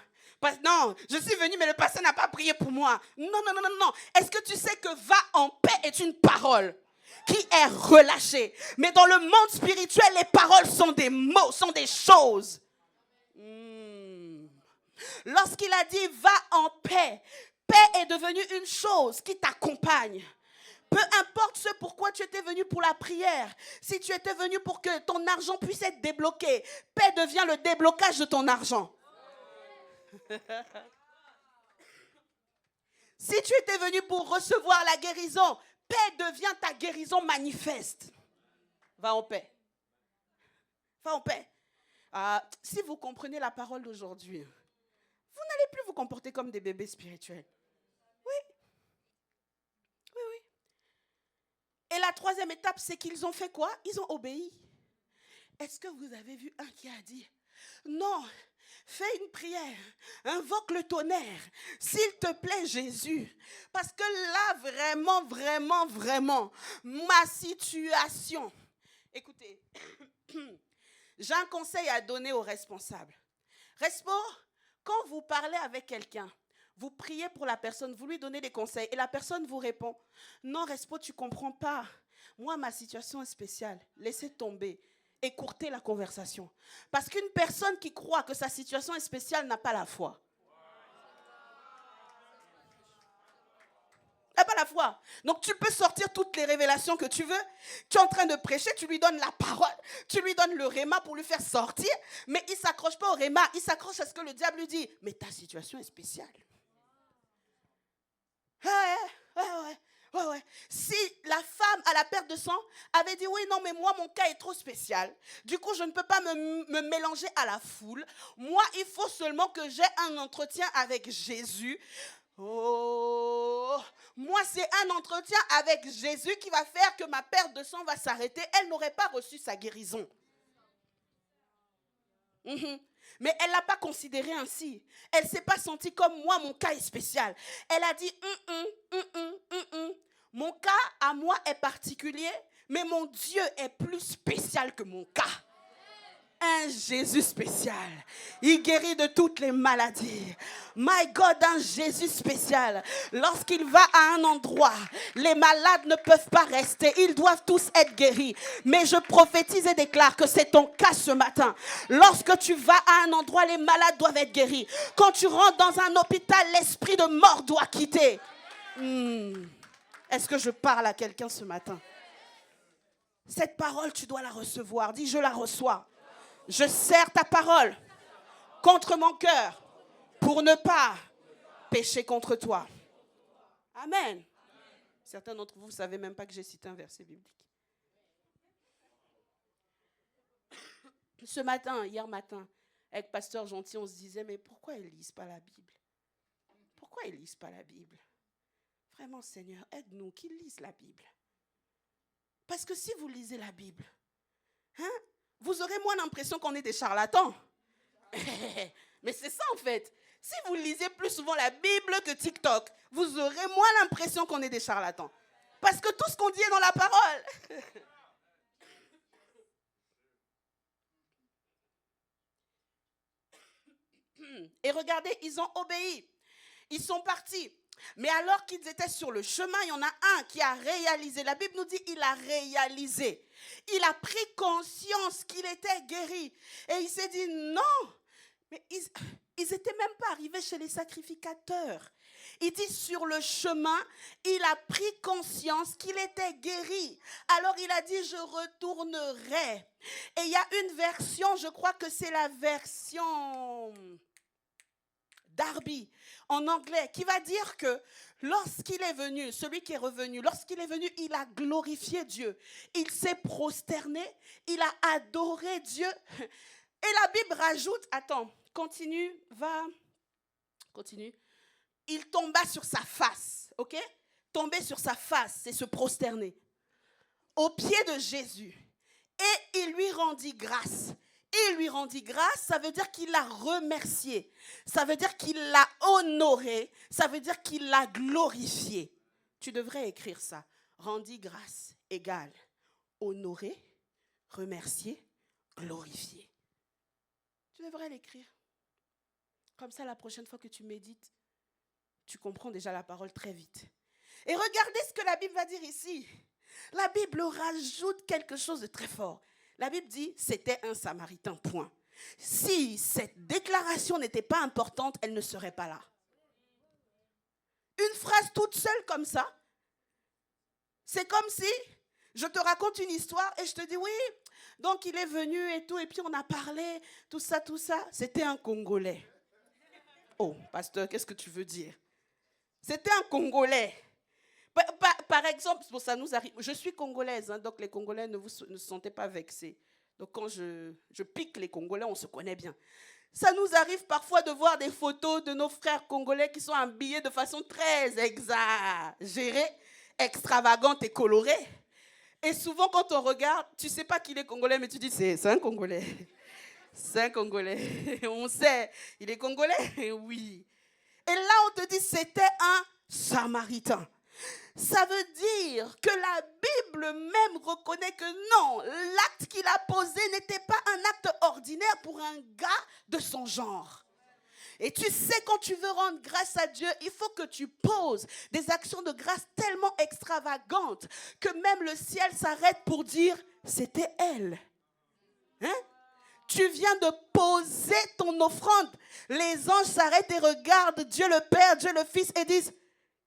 Non, je suis venu, mais le pasteur n'a pas prié pour moi. Non. Est-ce que tu sais que va en paix est une parole qui est relâchée? Mais dans le monde spirituel, les paroles sont des mots, sont des choses. Lorsqu'il a dit va en paix, paix est devenue une chose qui t'accompagne. Peu importe ce pourquoi tu étais venu pour la prière, si tu étais venu pour que ton argent puisse être débloqué, paix devient le déblocage de ton argent. Si tu étais venu pour recevoir la guérison, paix devient ta guérison manifeste. Va en paix. Va en paix. Si vous comprenez la parole d'aujourd'hui, vous n'allez plus vous comporter comme des bébés spirituels. Oui. Et la troisième étape, c'est qu'ils ont fait quoi? Ils ont obéi. Est-ce que vous avez vu un qui a dit, non, fais une prière, invoque le tonnerre, s'il te plaît Jésus. Parce que là, vraiment, ma situation. Écoutez, j'ai un conseil à donner aux responsables. Respo, quand vous parlez avec quelqu'un, vous priez pour la personne, vous lui donnez des conseils et la personne vous répond, non Respo, tu ne comprends pas. Moi, ma situation est spéciale. Laissez tomber. Écourtez la conversation. Parce qu'une personne qui croit que sa situation est spéciale n'a pas la foi. n'a pas la foi. Donc tu peux sortir toutes les révélations que tu veux. Tu es en train de prêcher, tu lui donnes la parole, tu lui donnes le réma pour lui faire sortir, mais il ne s'accroche pas au réma, il s'accroche à ce que le diable lui dit. Mais ta situation est spéciale. Ouais. Si la femme à la perte de sang avait dit oui, non, mais moi, mon cas est trop spécial. Du coup, je ne peux pas me mélanger à la foule. Moi, il faut seulement que j'ai un entretien avec Jésus. Oh, moi, c'est un entretien avec Jésus qui va faire que ma perte de sang va s'arrêter. Elle n'aurait pas reçu sa guérison. Mais elle ne l'a pas considéré ainsi. Elle ne s'est pas sentie comme moi, mon cas est spécial. Elle a dit, mon cas à moi est particulier, mais mon Dieu est plus spécial que mon cas. Un Jésus spécial. Il guérit de toutes les maladies. My God, un Jésus spécial. Lorsqu'il va à un endroit, les malades ne peuvent pas rester. Ils doivent tous être guéris. Mais je prophétise et déclare que c'est ton cas ce matin. Lorsque tu vas à un endroit, les malades doivent être guéris. Quand tu rentres dans un hôpital, l'esprit de mort doit quitter. Est-ce que je parle à quelqu'un ce matin? Cette parole, tu dois la recevoir. Dis, je la reçois. Je serre ta parole contre mon cœur pour ne pas pécher contre toi. Amen. Certains d'entre vous ne savez même pas que j'ai cité un verset biblique. Ce matin, hier matin, avec Pasteur Gentil, on se disait, mais pourquoi ils ne lisent pas la Bible? Pourquoi ils ne lisent pas la Bible? Vraiment, Seigneur, aide-nous qu'ils lisent la Bible. Parce que si vous lisez la Bible, vous aurez moins l'impression qu'on est des charlatans. Mais c'est ça en fait. Si vous lisez plus souvent la Bible que TikTok, vous aurez moins l'impression qu'on est des charlatans. Parce que tout ce qu'on dit est dans la parole. Et regardez, ils ont obéi. Ils sont partis. Mais alors qu'ils étaient sur le chemin, il y en a un qui a réalisé. La Bible nous dit qu'il a réalisé. Il a pris conscience qu'il était guéri. Et il s'est dit non. Mais ils n'étaient même pas arrivés chez les sacrificateurs. Il dit sur le chemin, il a pris conscience qu'il était guéri. Alors il a dit je retournerai. Et il y a une version, je crois que c'est la version Darby. en anglais, qui va dire que lorsqu'il est venu, celui qui est revenu, lorsqu'il est venu, il a glorifié Dieu. Il s'est prosterné, il a adoré Dieu. Et la Bible rajoute, attends, continue. Il tomba sur sa face, ok? Tomber sur sa face, c'est se prosterner. Aux pieds de Jésus. Et il lui rendit grâce. Il lui rendit grâce, ça veut dire qu'il l'a remercié. Ça veut dire qu'il l'a honoré. Ça veut dire qu'il l'a glorifié. Tu devrais écrire ça. Rendit grâce égale honorer, remercier, glorifier. Tu devrais l'écrire. Comme ça, la prochaine fois que tu médites, tu comprends déjà la parole très vite. Et regardez ce que la Bible va dire ici. La Bible rajoute quelque chose de très fort. La Bible dit, c'était un Samaritain, point. Si cette déclaration n'était pas importante, elle ne serait pas là. Une phrase toute seule comme ça, c'est comme si je te raconte une histoire et je te dis, oui, donc il est venu et tout, et puis on a parlé, tout ça. C'était un Congolais. Oh, pasteur, qu'est-ce que tu veux dire? C'était un Congolais. Par exemple, bon, ça nous arrive. Je suis congolaise, hein, donc les Congolais ne se sentez pas vexés. Donc quand je pique les Congolais, on se connaît bien. Ça nous arrive parfois de voir des photos de nos frères congolais qui sont habillés de façon très exagérée, extravagante et colorée. Et souvent, quand on regarde, tu ne sais pas qu'il est congolais, mais tu dis, c'est un Congolais. C'est un Congolais. On sait, il est congolais, oui. Et là, on te dit, c'était un Samaritain. Ça veut dire que la Bible même reconnaît que non, l'acte qu'il a posé n'était pas un acte ordinaire pour un gars de son genre. Et tu sais, quand tu veux rendre grâce à Dieu, il faut que tu poses des actions de grâce tellement extravagantes que même le ciel s'arrête pour dire, c'était elle. Hein? Tu viens de poser ton offrande. Les anges s'arrêtent et regardent Dieu le Père, Dieu le Fils et disent,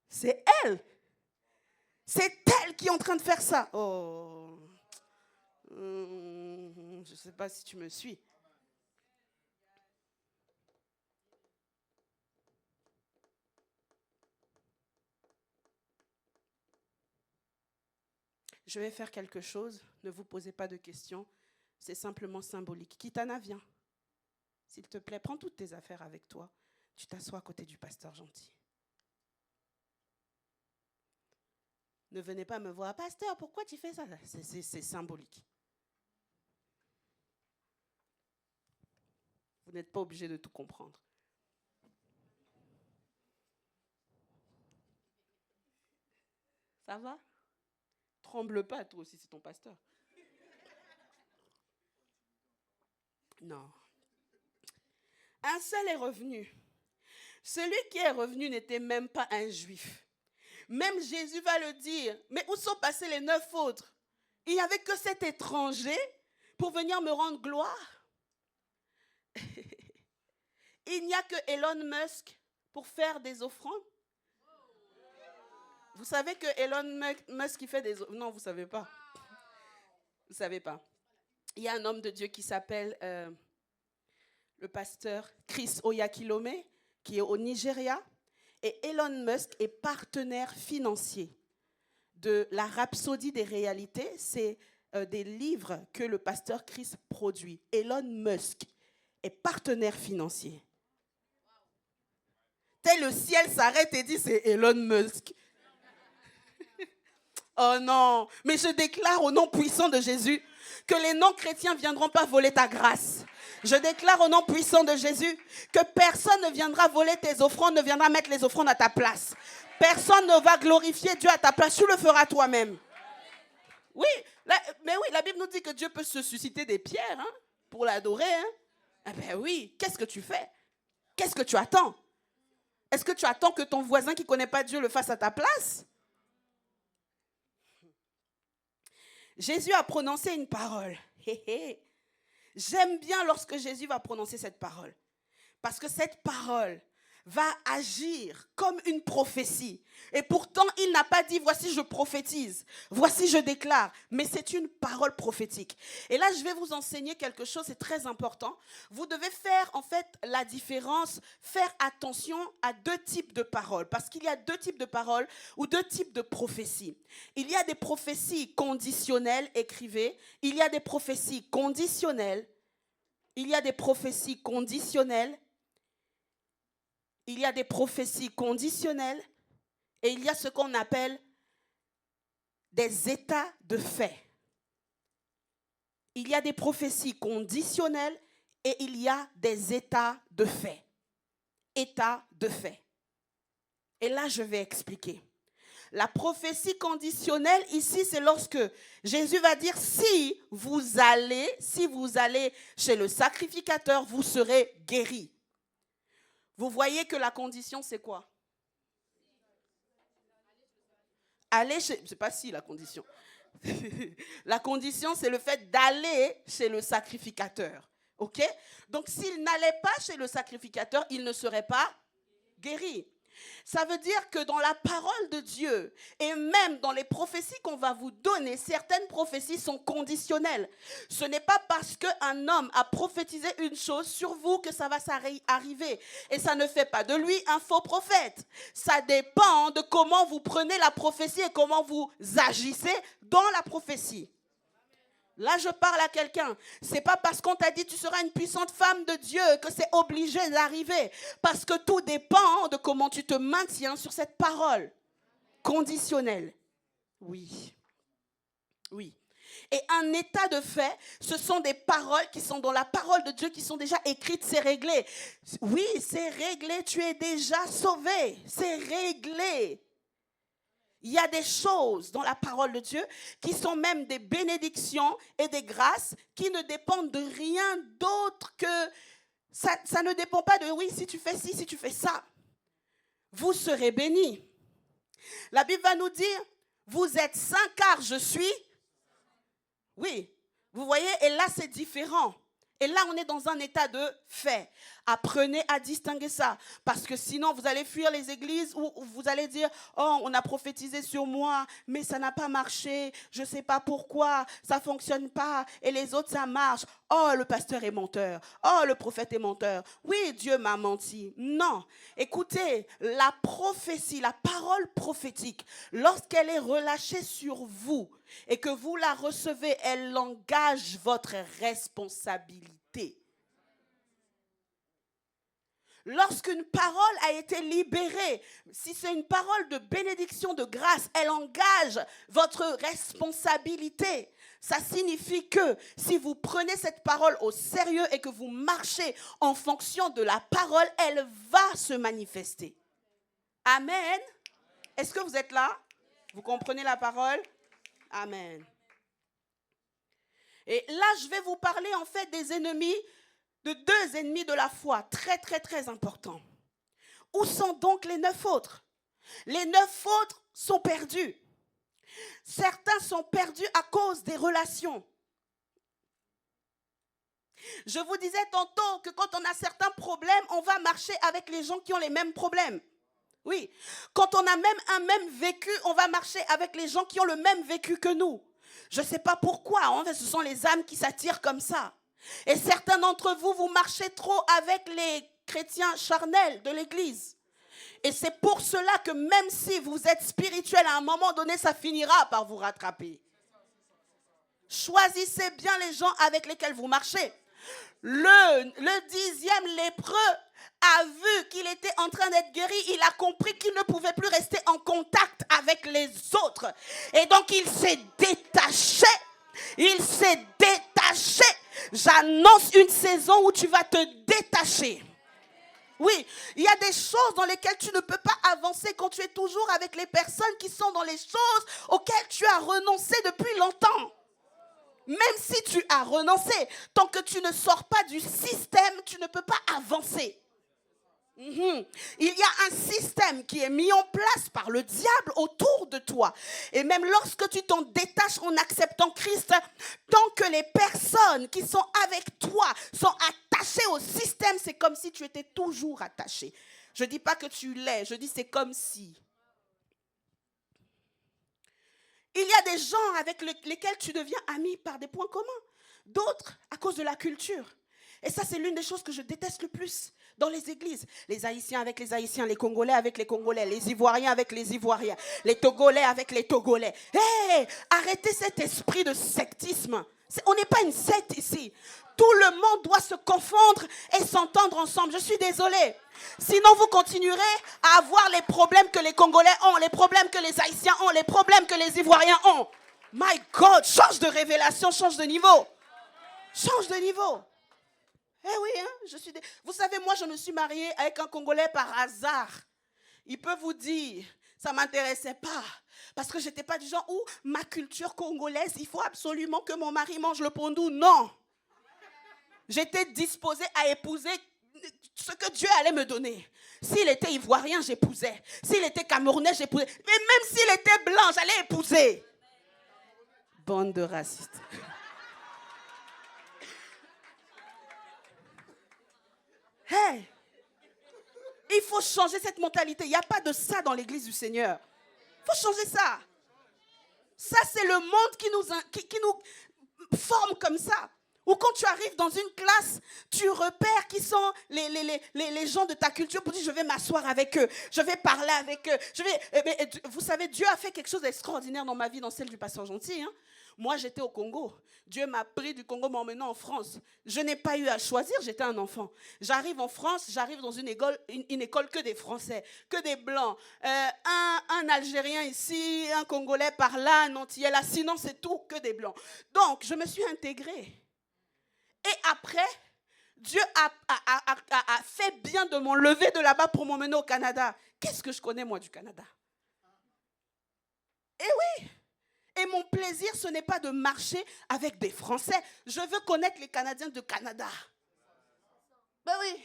c'est elle. C'est elle qui est en train de faire ça. Oh, je ne sais pas si tu me suis. Je vais faire quelque chose. Ne vous posez pas de questions. C'est simplement symbolique. Kitana, viens. S'il te plaît, prends toutes tes affaires avec toi. Tu t'assois à côté du pasteur gentil. Ne venez pas me voir, pasteur, pourquoi tu fais ça? C'est symbolique. Vous n'êtes pas obligé de tout comprendre. Ça va? Tremble pas, toi aussi, c'est ton pasteur. Non. Un seul est revenu. Celui qui est revenu n'était même pas un juif. Même Jésus va le dire. Mais où sont passés les 9 autres? Il n'y avait que cet étranger pour venir me rendre gloire. Il n'y a que Elon Musk pour faire des offrandes. Vous savez que Elon Musk il fait des offrandes? Non, vous ne savez pas. Vous ne savez pas. Il y a un homme de Dieu qui s'appelle le pasteur Chris Oyakhilome, qui est au Nigeria. Et Elon Musk est partenaire financier de la Rhapsodie des réalités. C'est des livres que le pasteur Chris produit. Elon Musk est partenaire financier. Tel le ciel s'arrête et dit, c'est Elon Musk. Oh non, mais je déclare au nom puissant de Jésus que les non-chrétiens ne viendront pas voler ta grâce. Je déclare au nom puissant de Jésus que personne ne viendra voler tes offrandes, ne viendra mettre les offrandes à ta place. Personne ne va glorifier Dieu à ta place, tu le feras toi-même. Oui, mais oui, la Bible nous dit que Dieu peut se susciter des pierres hein, pour l'adorer. Hein. Eh bien oui, qu'est-ce que tu fais? Qu'est-ce que tu attends? Est-ce que tu attends que ton voisin qui ne connaît pas Dieu le fasse à ta place? Jésus a prononcé une parole. J'aime bien lorsque Jésus va prononcer cette parole. Parce que cette parole va agir comme une prophétie. Et pourtant, il n'a pas dit, voici je prophétise, voici je déclare, mais c'est une parole prophétique. Et là, je vais vous enseigner quelque chose, c'est très important. Vous devez faire en fait la différence, faire attention à deux types de paroles, parce qu'il y a deux types de paroles ou deux types de prophéties. Il y a des prophéties conditionnelles, écrivez, il y a des prophéties conditionnelles, il y a des prophéties conditionnelles, il y a des prophéties conditionnelles et il y a ce qu'on appelle des états de fait. Il y a des prophéties conditionnelles et il y a des états de fait. États de fait. Et là, je vais expliquer. La prophétie conditionnelle, ici, c'est lorsque Jésus va dire, si vous allez chez le sacrificateur, vous serez guéris. Vous voyez que la condition, c'est quoi? Aller chez... C'est pas si la condition. La condition, c'est le fait d'aller chez le sacrificateur. OK? Donc, s'il n'allait pas chez le sacrificateur, il ne serait pas guéri. Ça veut dire que dans la parole de Dieu et même dans les prophéties qu'on va vous donner, certaines prophéties sont conditionnelles. Ce n'est pas parce qu'un homme a prophétisé une chose sur vous que ça va arriver. Et ça ne fait pas de lui un faux prophète. Ça dépend de comment vous prenez la prophétie et comment vous agissez dans la prophétie. Là, je parle à quelqu'un. C'est pas parce qu'on t'a dit tu seras une puissante femme de Dieu que c'est obligé d'arriver. Parce que tout dépend de comment tu te maintiens sur cette parole conditionnelle. Oui. Oui. Et un état de fait, ce sont des paroles qui sont dans la parole de Dieu, qui sont déjà écrites, c'est réglé. Oui, c'est réglé, tu es déjà sauvé. C'est réglé. Il y a des choses dans la parole de Dieu qui sont même des bénédictions et des grâces qui ne dépendent de rien d'autre que... Ça ne dépend pas de oui, si tu fais ci, si tu fais ça. Vous serez bénis. La Bible va nous dire, vous êtes saints car je suis... Oui, vous voyez, et là c'est différent. Et là, on est dans un état de fait. Apprenez à distinguer ça. Parce que sinon, vous allez fuir les églises où vous allez dire, oh, on a prophétisé sur moi, mais ça n'a pas marché. Je ne sais pas pourquoi. Ça ne fonctionne pas. Et les autres, ça marche. Oh, le pasteur est menteur. Oh, le prophète est menteur. Oui, Dieu m'a menti. Non. Écoutez, la prophétie, la parole prophétique, lorsqu'elle est relâchée sur vous et que vous la recevez, elle engage votre responsabilité. Lorsqu'une parole a été libérée, si c'est une parole de bénédiction, de grâce, elle engage votre responsabilité. Ça signifie que si vous prenez cette parole au sérieux et que vous marchez en fonction de la parole, elle va se manifester. Amen. Est-ce que vous êtes là? Vous comprenez la parole? Amen. Et là, je vais vous parler en fait des ennemis, de deux ennemis de la foi, très, très, très importants. Où sont donc les 9 autres? Les 9 autres sont perdus. Certains sont perdus à cause des relations. Je vous disais tantôt que quand on a certains problèmes, on va marcher avec les gens qui ont les mêmes problèmes. Oui, quand on a même un même vécu, on va marcher avec les gens qui ont le même vécu que nous. Je ne sais pas pourquoi, en fait, ce sont les âmes qui s'attirent comme ça. Et certains d'entre vous, vous marchez trop avec les chrétiens charnels de l'église. Et c'est pour cela que même si vous êtes spirituel, à un moment donné, ça finira par vous rattraper. Choisissez bien les gens avec lesquels vous marchez. Le 10e lépreux a vu qu'il était en train d'être guéri. Il a compris qu'il ne pouvait plus rester en contact avec les autres. Et donc, il s'est détaché. Il s'est détaché. J'annonce une saison où tu vas te détacher. Oui, il y a des choses dans lesquelles tu ne peux pas avancer quand tu es toujours avec les personnes qui sont dans les choses auxquelles tu as renoncé depuis longtemps. Même si tu as renoncé, tant que tu ne sors pas du système, tu ne peux pas avancer. Il y a un système qui est mis en place par le diable autour de toi. Et même lorsque tu t'en détaches en acceptant Christ, tant que les personnes qui sont avec toi sont attachées au système, c'est comme si tu étais toujours attaché. Je ne dis pas que tu l'es, je dis c'est comme si. Il y a des gens avec lesquels tu deviens ami par des points communs. D'autres à cause de la culture. Et ça, c'est l'une des choses que je déteste le plus dans les églises. Les Haïtiens avec les Haïtiens, les Congolais avec les Congolais, les Ivoiriens avec les Ivoiriens, les Togolais avec les Togolais. Hé, arrêtez cet esprit de sectisme. On n'est pas une secte ici. Tout le monde doit se confondre et s'entendre ensemble. Je suis désolée. Sinon, vous continuerez à avoir les problèmes que les Congolais ont, les problèmes que les Haïtiens ont, les problèmes que les Ivoiriens ont. My God, change de révélation, change de niveau. Change de niveau. Eh oui, hein, vous savez, moi, je me suis mariée avec un Congolais par hasard. Il peut vous dire, ça ne m'intéressait pas. Parce que je n'étais pas du genre où ma culture congolaise, il faut absolument que mon mari mange le pondou. Non. J'étais disposée à épouser ce que Dieu allait me donner. S'il était ivoirien, j'épousais. S'il était camerounais, j'épousais. Mais même s'il était blanc, j'allais épouser. Bande de racistes. Hey, il faut changer cette mentalité. Il n'y a pas de ça dans l'église du Seigneur. Il faut changer ça. Ça, c'est le monde qui nous forme comme ça. Ou quand tu arrives dans une classe, tu repères qui sont les gens de ta culture pour dire je vais m'asseoir avec eux, je vais parler avec eux. Vous savez, Dieu a fait quelque chose d'extraordinaire dans ma vie, dans celle du pasteur Gentil. Hein. Moi, j'étais au Congo. Dieu m'a pris du Congo, m'emmenant en France. Je n'ai pas eu à choisir, j'étais un enfant. J'arrive en France, j'arrive dans une école que des Français, que des Blancs. Un Algérien ici, un Congolais par là, un Antillais là. Sinon, c'est tout que des Blancs. Donc, je me suis intégrée. Et après, Dieu a fait bien de m'enlever de là-bas pour m'emmener au Canada. Qu'est-ce que je connais, moi, du Canada? Eh oui! Et mon plaisir, ce n'est pas de marcher avec des Français. Je veux connaître les Canadiens du Canada. Ben oui.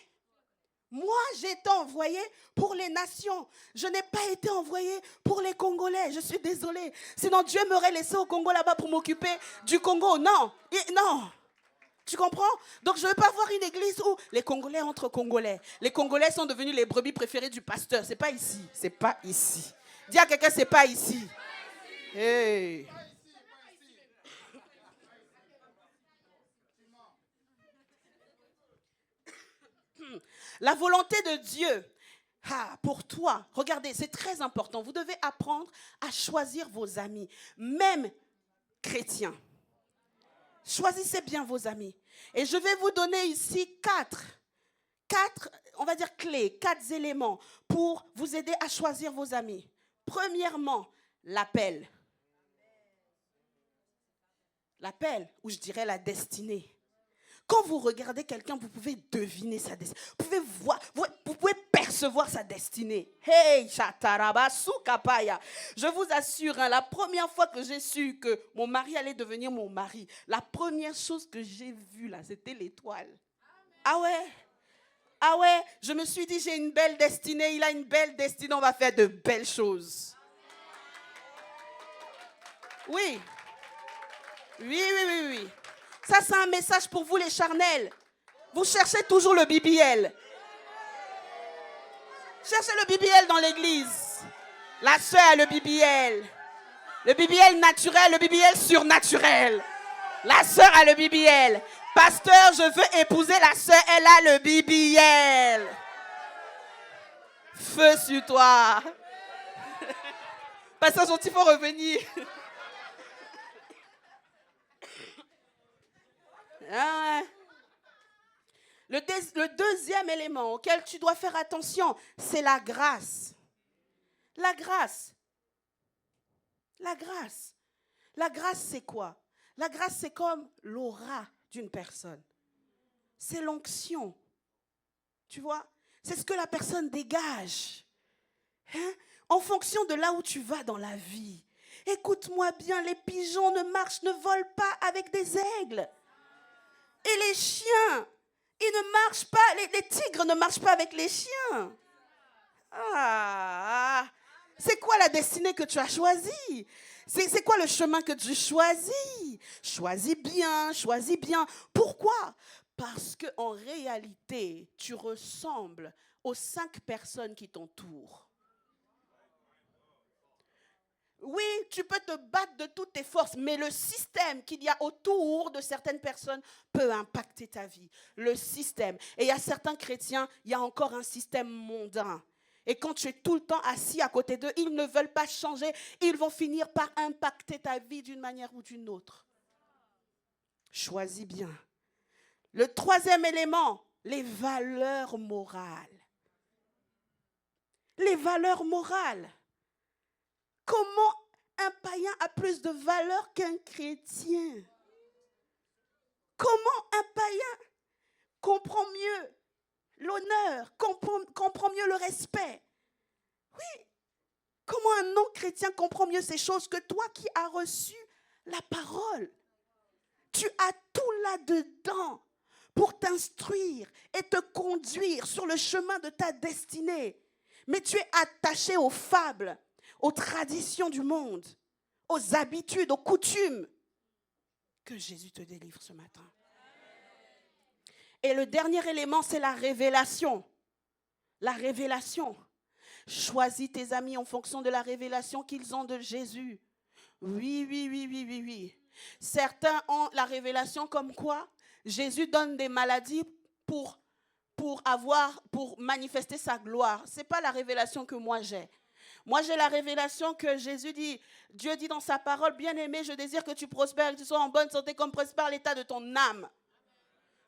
Moi, j'ai été envoyée pour les nations. Je n'ai pas été envoyée pour les Congolais. Je suis désolée. Sinon, Dieu m'aurait laissé au Congo là-bas pour m'occuper du Congo. Non. Non. Tu comprends? Donc, je ne veux pas voir une église où les Congolais entre Congolais. Les Congolais sont devenus les brebis préférées du pasteur. Ce n'est pas ici. Ce n'est pas ici. Dis à quelqu'un, ce n'est pas ici. Hey. La volonté de Dieu pour toi, regardez, c'est très important. Vous devez apprendre à choisir vos amis, même chrétiens. Choisissez bien vos amis. Et je vais vous donner ici quatre, on va dire clés, 4 éléments pour vous aider à choisir vos amis. Premièrement, l'appel. L'appel, ou je dirais la destinée. Quand vous regardez quelqu'un, vous pouvez deviner sa destinée. Vous pouvez voir, vous pouvez percevoir sa destinée. Hey, chataraba, soukapaya. Je vous assure, la première fois que j'ai su que mon mari allait devenir mon mari, la première chose que j'ai vue là, c'était l'étoile. Ah ouais? Ah ouais? Je me suis dit, j'ai une belle destinée, il a une belle destinée, on va faire de belles choses. Oui. Oui. Ça, c'est un message pour vous, les charnels. Vous cherchez toujours le BBL. Cherchez le BBL dans l'église. La sœur a le BBL. Le BBL naturel, le BBL surnaturel. La sœur a le BBL. Pasteur, je veux épouser la sœur, elle a le BBL. Feu sur toi. Pasteur Gentil, il faut revenir. Ah ouais. Le deuxième élément auquel tu dois faire attention, c'est la grâce. La grâce. La grâce. La grâce, c'est quoi? La grâce, c'est comme l'aura d'une personne. C'est l'onction. Tu vois? C'est ce que la personne dégage. Hein? En fonction de là où tu vas dans la vie. Écoute-moi bien, les pigeons ne volent pas avec des aigles. Et les chiens, ils ne marchent pas, les tigres ne marchent pas avec les chiens. Ah, c'est quoi la destinée que tu as choisie? C'est quoi le chemin que tu choisis? Choisis bien, choisis bien. Pourquoi? Parce qu'en réalité, tu ressembles aux 5 personnes qui t'entourent. Oui, tu peux te battre de toutes tes forces, mais le système qu'il y a autour de certaines personnes peut impacter ta vie. Le système. Et il y a certains chrétiens, il y a encore un système mondain. Et quand tu es tout le temps assis à côté d'eux, ils ne veulent pas changer. Ils vont finir par impacter ta vie d'une manière ou d'une autre. Choisis bien. Le 3e élément, les valeurs morales. Les valeurs morales. Comment un païen a plus de valeur qu'un chrétien? Comment un païen comprend mieux l'honneur, comprend mieux le respect? Oui. Comment un non-chrétien comprend mieux ces choses que toi qui as reçu la parole? Tu as tout là-dedans pour t'instruire et te conduire sur le chemin de ta destinée. Mais tu es attaché aux fables, aux traditions du monde, aux habitudes, aux coutumes. Que Jésus te délivre ce matin. Et le dernier élément, c'est la révélation. La révélation. Choisis tes amis en fonction de la révélation qu'ils ont de Jésus. Oui. Certains ont la révélation comme quoi Jésus donne des maladies pour manifester sa gloire. Ce n'est pas la révélation que moi j'ai. Moi, j'ai la révélation que Jésus dit, Dieu dit dans sa parole, bien-aimé, je désire que tu prospères et que tu sois en bonne santé comme prospère l'état de ton âme.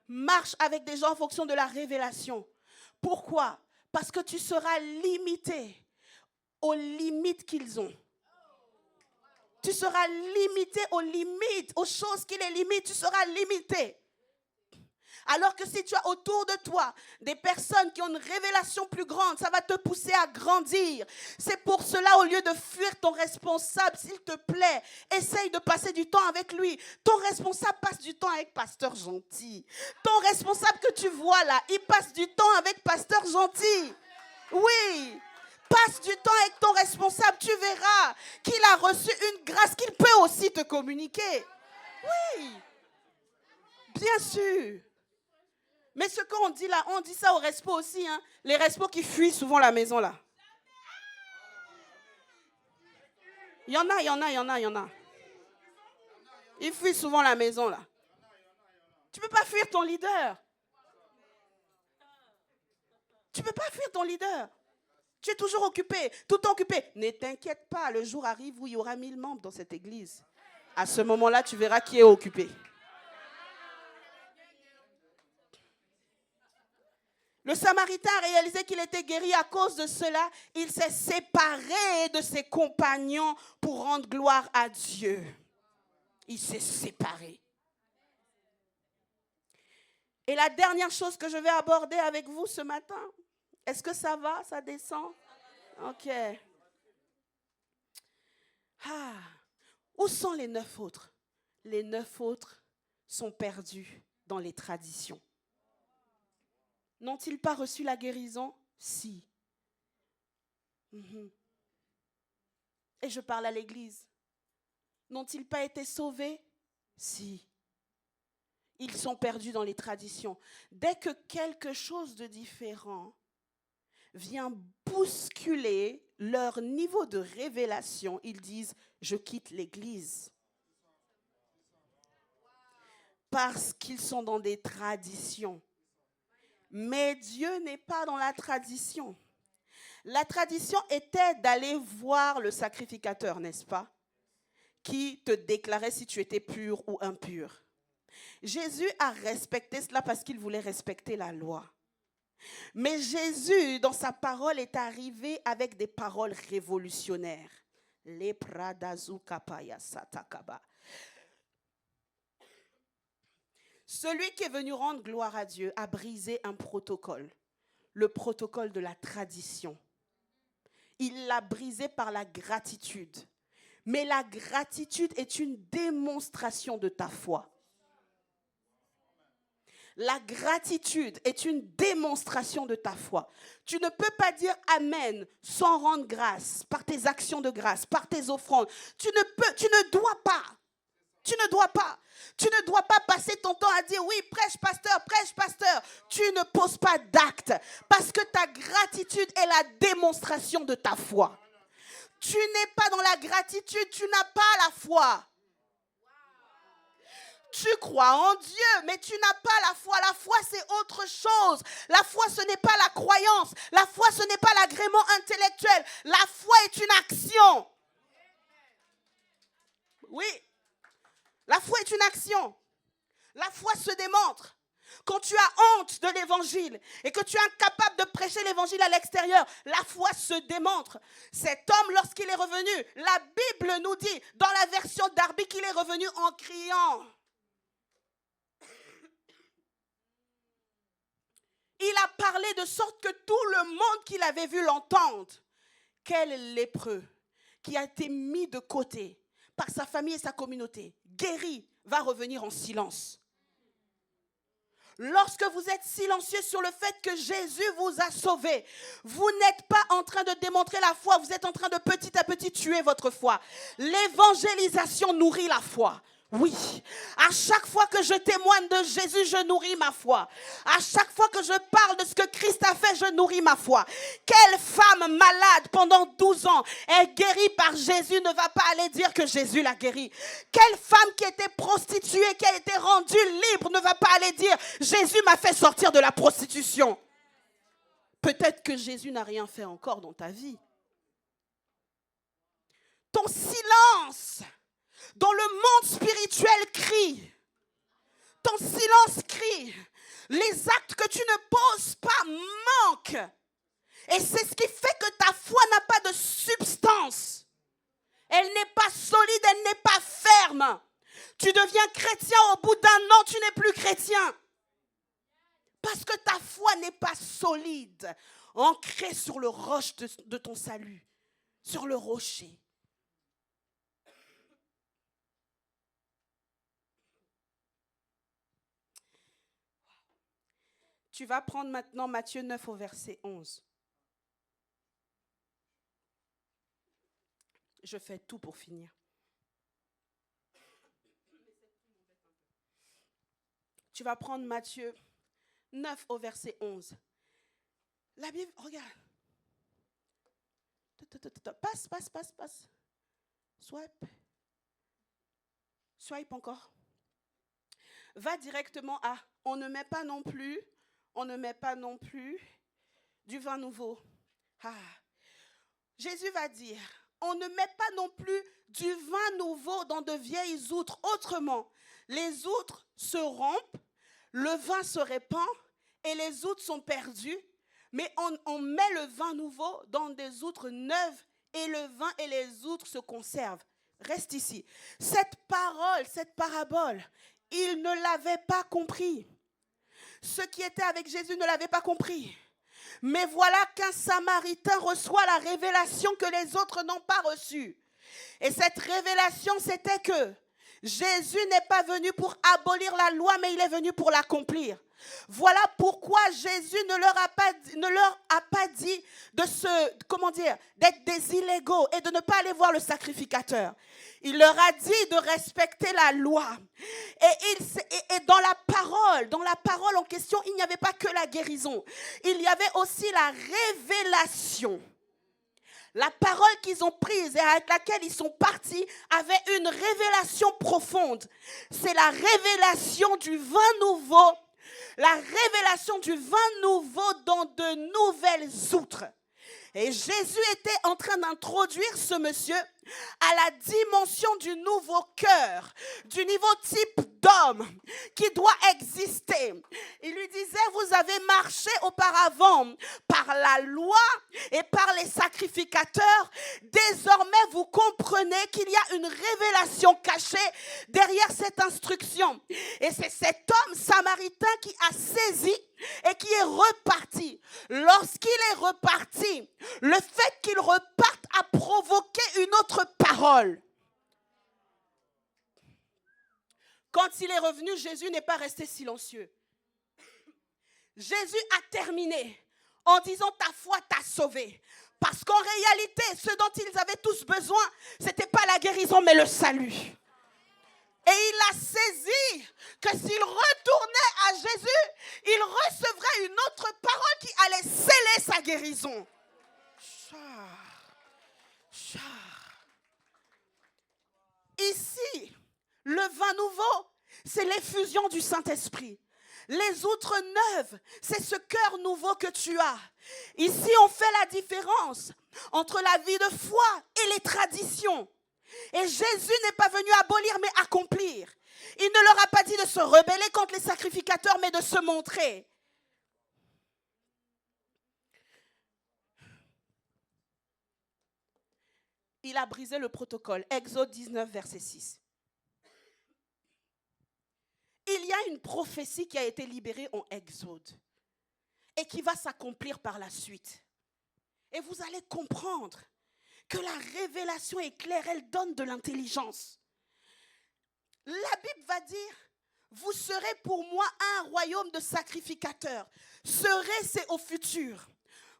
Marche avec des gens en fonction de la révélation. Pourquoi? Parce que tu seras limité aux limites qu'ils ont. Tu seras limité aux limites, aux choses qui les limitent. Tu seras limité. Alors que si tu as autour de toi des personnes qui ont une révélation plus grande, ça va te pousser à grandir. C'est pour cela, au lieu de fuir ton responsable, s'il te plaît, essaye de passer du temps avec lui. Ton responsable passe du temps avec Pasteur Gentil. Ton responsable que tu vois là, il passe du temps avec Pasteur Gentil. Oui. Passe du temps avec ton responsable, tu verras qu'il a reçu une grâce qu'il peut aussi te communiquer. Oui. Bien sûr. Mais ce qu'on dit là, on dit ça au respo aussi. Hein. Les respos qui fuient souvent la maison là. Il y en a. Ils fuient souvent la maison là. Tu ne peux pas fuir ton leader. Tu ne peux pas fuir ton leader. Tu es toujours occupé, tout occupé. Ne t'inquiète pas, le jour arrive où il y aura 1000 membres dans cette église. À ce moment-là, tu verras qui est occupé. Le Samaritain a réalisé qu'il était guéri à cause de cela. Il s'est séparé de ses compagnons pour rendre gloire à Dieu. Il s'est séparé. Et la dernière chose que je vais aborder avec vous ce matin, est-ce que ça va? Ça descend? Ok. Où sont les 9 autres? Les 9 autres sont perdus dans les traditions. N'ont-ils pas reçu la guérison? Si. Et je parle à l'église. N'ont-ils pas été sauvés? Si. Ils sont perdus dans les traditions. Dès que quelque chose de différent vient bousculer leur niveau de révélation, ils disent « je quitte l'église ». Parce qu'ils sont dans des traditions. Mais Dieu n'est pas dans la tradition. La tradition était d'aller voir le sacrificateur, n'est-ce pas? Qui te déclarait si tu étais pur ou impur. Jésus a respecté cela parce qu'il voulait respecter la loi. Mais Jésus, dans sa parole, est arrivé avec des paroles révolutionnaires. Les pradazu kapaya satakaba. Celui qui est venu rendre gloire à Dieu a brisé un protocole, le protocole de la tradition. Il l'a brisé par la gratitude. Mais la gratitude est une démonstration de ta foi. La gratitude est une démonstration de ta foi. Tu ne peux pas dire Amen sans rendre grâce, par tes actions de grâce, par tes offrandes. Tu ne dois pas. Tu ne dois pas. Tu ne dois pas passer ton temps à dire oui, prêche pasteur, prêche pasteur. Tu ne poses pas d'acte parce que ta gratitude est la démonstration de ta foi. Tu n'es pas dans la gratitude, tu n'as pas la foi. Tu crois en Dieu, mais tu n'as pas la foi. La foi, c'est autre chose. La foi, ce n'est pas la croyance. La foi, ce n'est pas l'agrément intellectuel. La foi est une action. Oui. La foi est une action. La foi se démontre. Quand tu as honte de l'évangile et que tu es incapable de prêcher l'évangile à l'extérieur, la foi se démontre. Cet homme, lorsqu'il est revenu, la Bible nous dit, dans la version Darby, qu'il est revenu en criant. Il a parlé de sorte que tout le monde qui l'avait vu l'entende. Quel lépreux qui a été mis de côté par sa famille et sa communauté, guéri, va revenir en silence. Lorsque vous êtes silencieux sur le fait que Jésus vous a sauvé, vous n'êtes pas en train de démontrer la foi, vous êtes en train de petit à petit tuer votre foi. L'évangélisation nourrit la foi. Oui, à chaque fois que je témoigne de Jésus, je nourris ma foi. À chaque fois que je parle de ce que Christ a fait, je nourris ma foi. Quelle femme malade pendant 12 ans est guérie par Jésus ne va pas aller dire que Jésus l'a guérie. Quelle femme qui était prostituée, qui a été rendue libre ne va pas aller dire Jésus m'a fait sortir de la prostitution. Peut-être que Jésus n'a rien fait encore dans ta vie. Ton silence dans le monde spirituel crie. Ton silence crie. Les actes que tu ne poses pas manquent. Et c'est ce qui fait que ta foi n'a pas de substance. Elle n'est pas solide, elle n'est pas ferme. Tu deviens chrétien, au bout d'un an, tu n'es plus chrétien. Parce que ta foi n'est pas solide, ancrée sur le roche de ton salut, sur le rocher. Tu vas prendre maintenant Matthieu 9 au verset 11. Je fais tout pour finir. Tu vas prendre Matthieu 9 au verset 11. La Bible, regarde. Passe. Swipe encore. Va directement à, on ne met pas non plus du vin nouveau. Jésus va dire, on ne met pas non plus du vin nouveau dans de vieilles outres. Autrement, les outres se rompent, le vin se répand et les outres sont perdues. Mais on met le vin nouveau dans des outres neuves et le vin et les outres se conservent. Reste ici. Cette parabole, ils ne l'avaient pas compris. Ceux qui étaient avec Jésus ne l'avaient pas compris. Mais voilà qu'un Samaritain reçoit la révélation que les autres n'ont pas reçue. Et cette révélation, c'était que Jésus n'est pas venu pour abolir la loi, mais il est venu pour l'accomplir. Voilà pourquoi Jésus ne leur a pas dit d'être des illégaux et de ne pas aller voir le sacrificateur. Il leur a dit de respecter la loi. Et dans la parole en question, il n'y avait pas que la guérison. Il y avait aussi la révélation. La parole qu'ils ont prise et avec laquelle ils sont partis avait une révélation profonde. C'est la révélation du vin nouveau. La révélation du vin nouveau dans de nouvelles outres. Et Jésus était en train d'introduire ce monsieur à la dimension du nouveau cœur, du nouveau type d'homme qui doit exister. Il lui disait, vous avez marché auparavant par la loi et par les sacrificateurs. Désormais, vous comprenez qu'il y a une révélation cachée derrière cette instruction. Et c'est cet homme samaritain qui a saisi et qui est reparti. Lorsqu'il est reparti, le fait qu'il reparte a provoqué une autre parole. Quand il est revenu, Jésus n'est pas resté silencieux. Jésus a terminé en disant ta foi t'a sauvé. Parce qu'en réalité, ce dont ils avaient tous besoin, ce n'était pas la guérison mais le salut. Et Et il a saisi que s'il retournait à Jésus, il recevrait une autre parole qui allait sceller sa guérison. Ici, le vin nouveau, c'est l'effusion du Saint-Esprit. Les outres neuves, c'est ce cœur nouveau que tu as. Ici, on fait la différence entre la vie de foi et les traditions. Et Jésus n'est pas venu abolir, mais accomplir. Il ne leur a pas dit de se rebeller contre les sacrificateurs, mais de se montrer. Il a brisé le protocole. Exode 19, verset 6. Il y a une prophétie qui a été libérée en Exode et qui va s'accomplir par la suite. Et vous allez comprendre que la révélation est claire, elle donne de l'intelligence. La Bible va dire, vous serez pour moi un royaume de sacrificateurs. Serez, c'est au futur.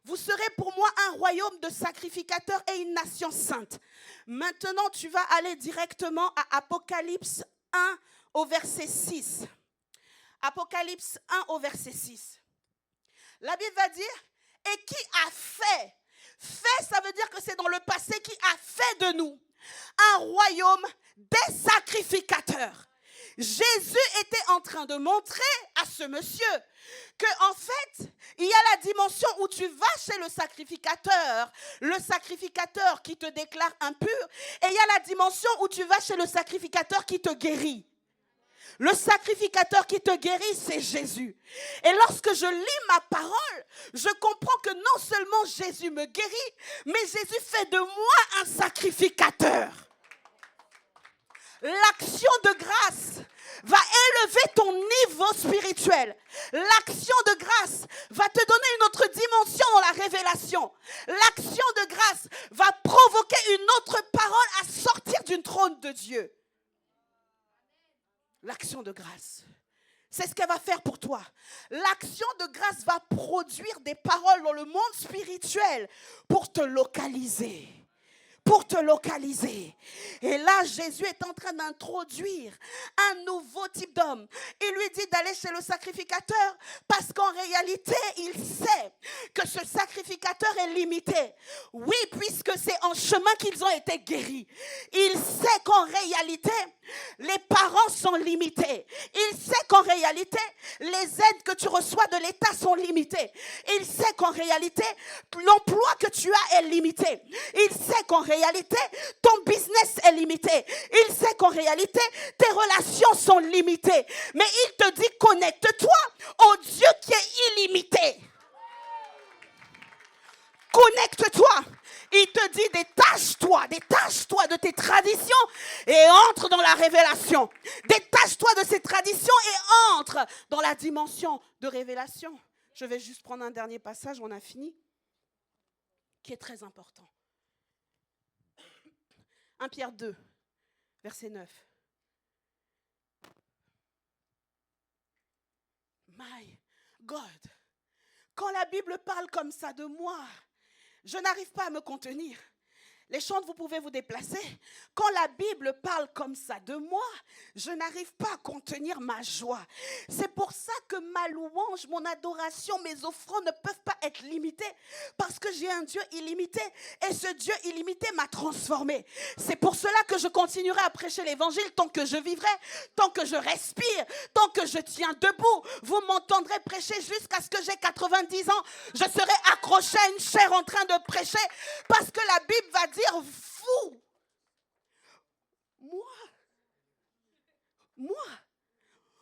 Vous serez pour moi un royaume de sacrificateurs et une nation sainte. Maintenant, tu vas aller directement à Apocalypse 1 au verset 6. Apocalypse 1 au verset 6. La Bible va dire, et qui a fait? Fait, ça veut dire que c'est dans le passé, qui a fait de nous un royaume des sacrificateurs. Jésus était en train de montrer à ce monsieur que en fait, il y a la dimension où tu vas chez le sacrificateur qui te déclare impur, et il y a la dimension où tu vas chez le sacrificateur qui te guérit. Le sacrificateur qui te guérit, c'est Jésus. Et lorsque je lis ma parole, je comprends que non seulement Jésus me guérit, mais Jésus fait de moi un sacrificateur. L'action de grâce va élever ton niveau spirituel. L'action de grâce va te donner une autre dimension dans la révélation. L'action de grâce va provoquer une autre parole à sortir du trône de Dieu. L'action de grâce, c'est ce qu'elle va faire pour toi. L'action de grâce va produire des paroles dans le monde spirituel pour te localiser. Pour te localiser. Et là, Jésus est en train d'introduire un nouveau type d'homme. Il lui dit d'aller chez le sacrificateur parce qu'en réalité, il sait que ce sacrificateur est limité. Oui, puisque c'est en chemin qu'ils ont été guéris. Il sait qu'en réalité, les parents sont limités. Il sait qu'en réalité, les aides que tu reçois de l'État sont limitées. Il sait qu'en réalité, l'emploi que tu as est limité. Il sait qu'en réalité, ton business est limité. Il sait qu'en réalité, tes relations sont limitées. Mais il te dit, connecte-toi au Dieu qui est illimité. Connecte-toi. Il te dit, détache-toi de tes traditions et entre dans la révélation. Détache-toi de ces traditions et entre dans la dimension de révélation. Je vais juste prendre un dernier passage, on a fini, qui est très important. 1 Pierre 2, verset 9. My God, quand la Bible parle comme ça de moi, je n'arrive pas à me contenir. Les chantes, vous pouvez vous déplacer. Quand la Bible parle comme ça de moi, je n'arrive pas à contenir ma joie. C'est pour ça que ma louange, mon adoration, mes offrandes ne peuvent pas être limitées. Parce que j'ai un Dieu illimité. Et ce Dieu illimité m'a transformé. C'est pour cela que je continuerai à prêcher l'évangile tant que je vivrai, tant que je respire, tant que je tiens debout. Vous m'entendrez prêcher jusqu'à ce que j'ai 90 ans. Je serai accroché à une chaire en train de prêcher. Parce que la Bible va dire,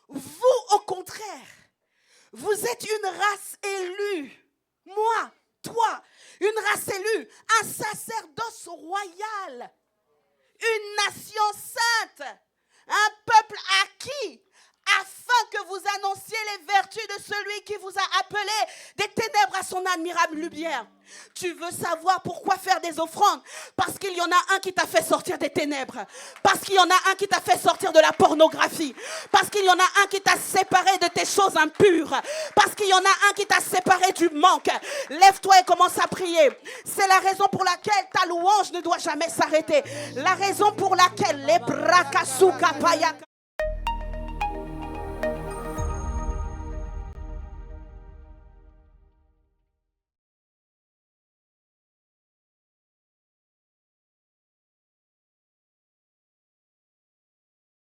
vous au contraire, vous êtes une race élue. Moi, toi, une race élue, un sacerdoce royal, une nation sainte, un peuple acquis, afin que vous annonciez les vertus de celui qui vous a appelé des ténèbres à son admirable lumière. Tu veux savoir pourquoi faire des offrandes? Parce qu'il y en a un qui t'a fait sortir des ténèbres. Parce qu'il y en a un qui t'a fait sortir de la pornographie. Parce qu'il y en a un qui t'a séparé de tes choses impures. Parce qu'il y en a un qui t'a séparé du manque. Lève-toi et commence à prier. C'est la raison pour laquelle ta louange ne doit jamais s'arrêter. La raison pour laquelle les brakasuka payaka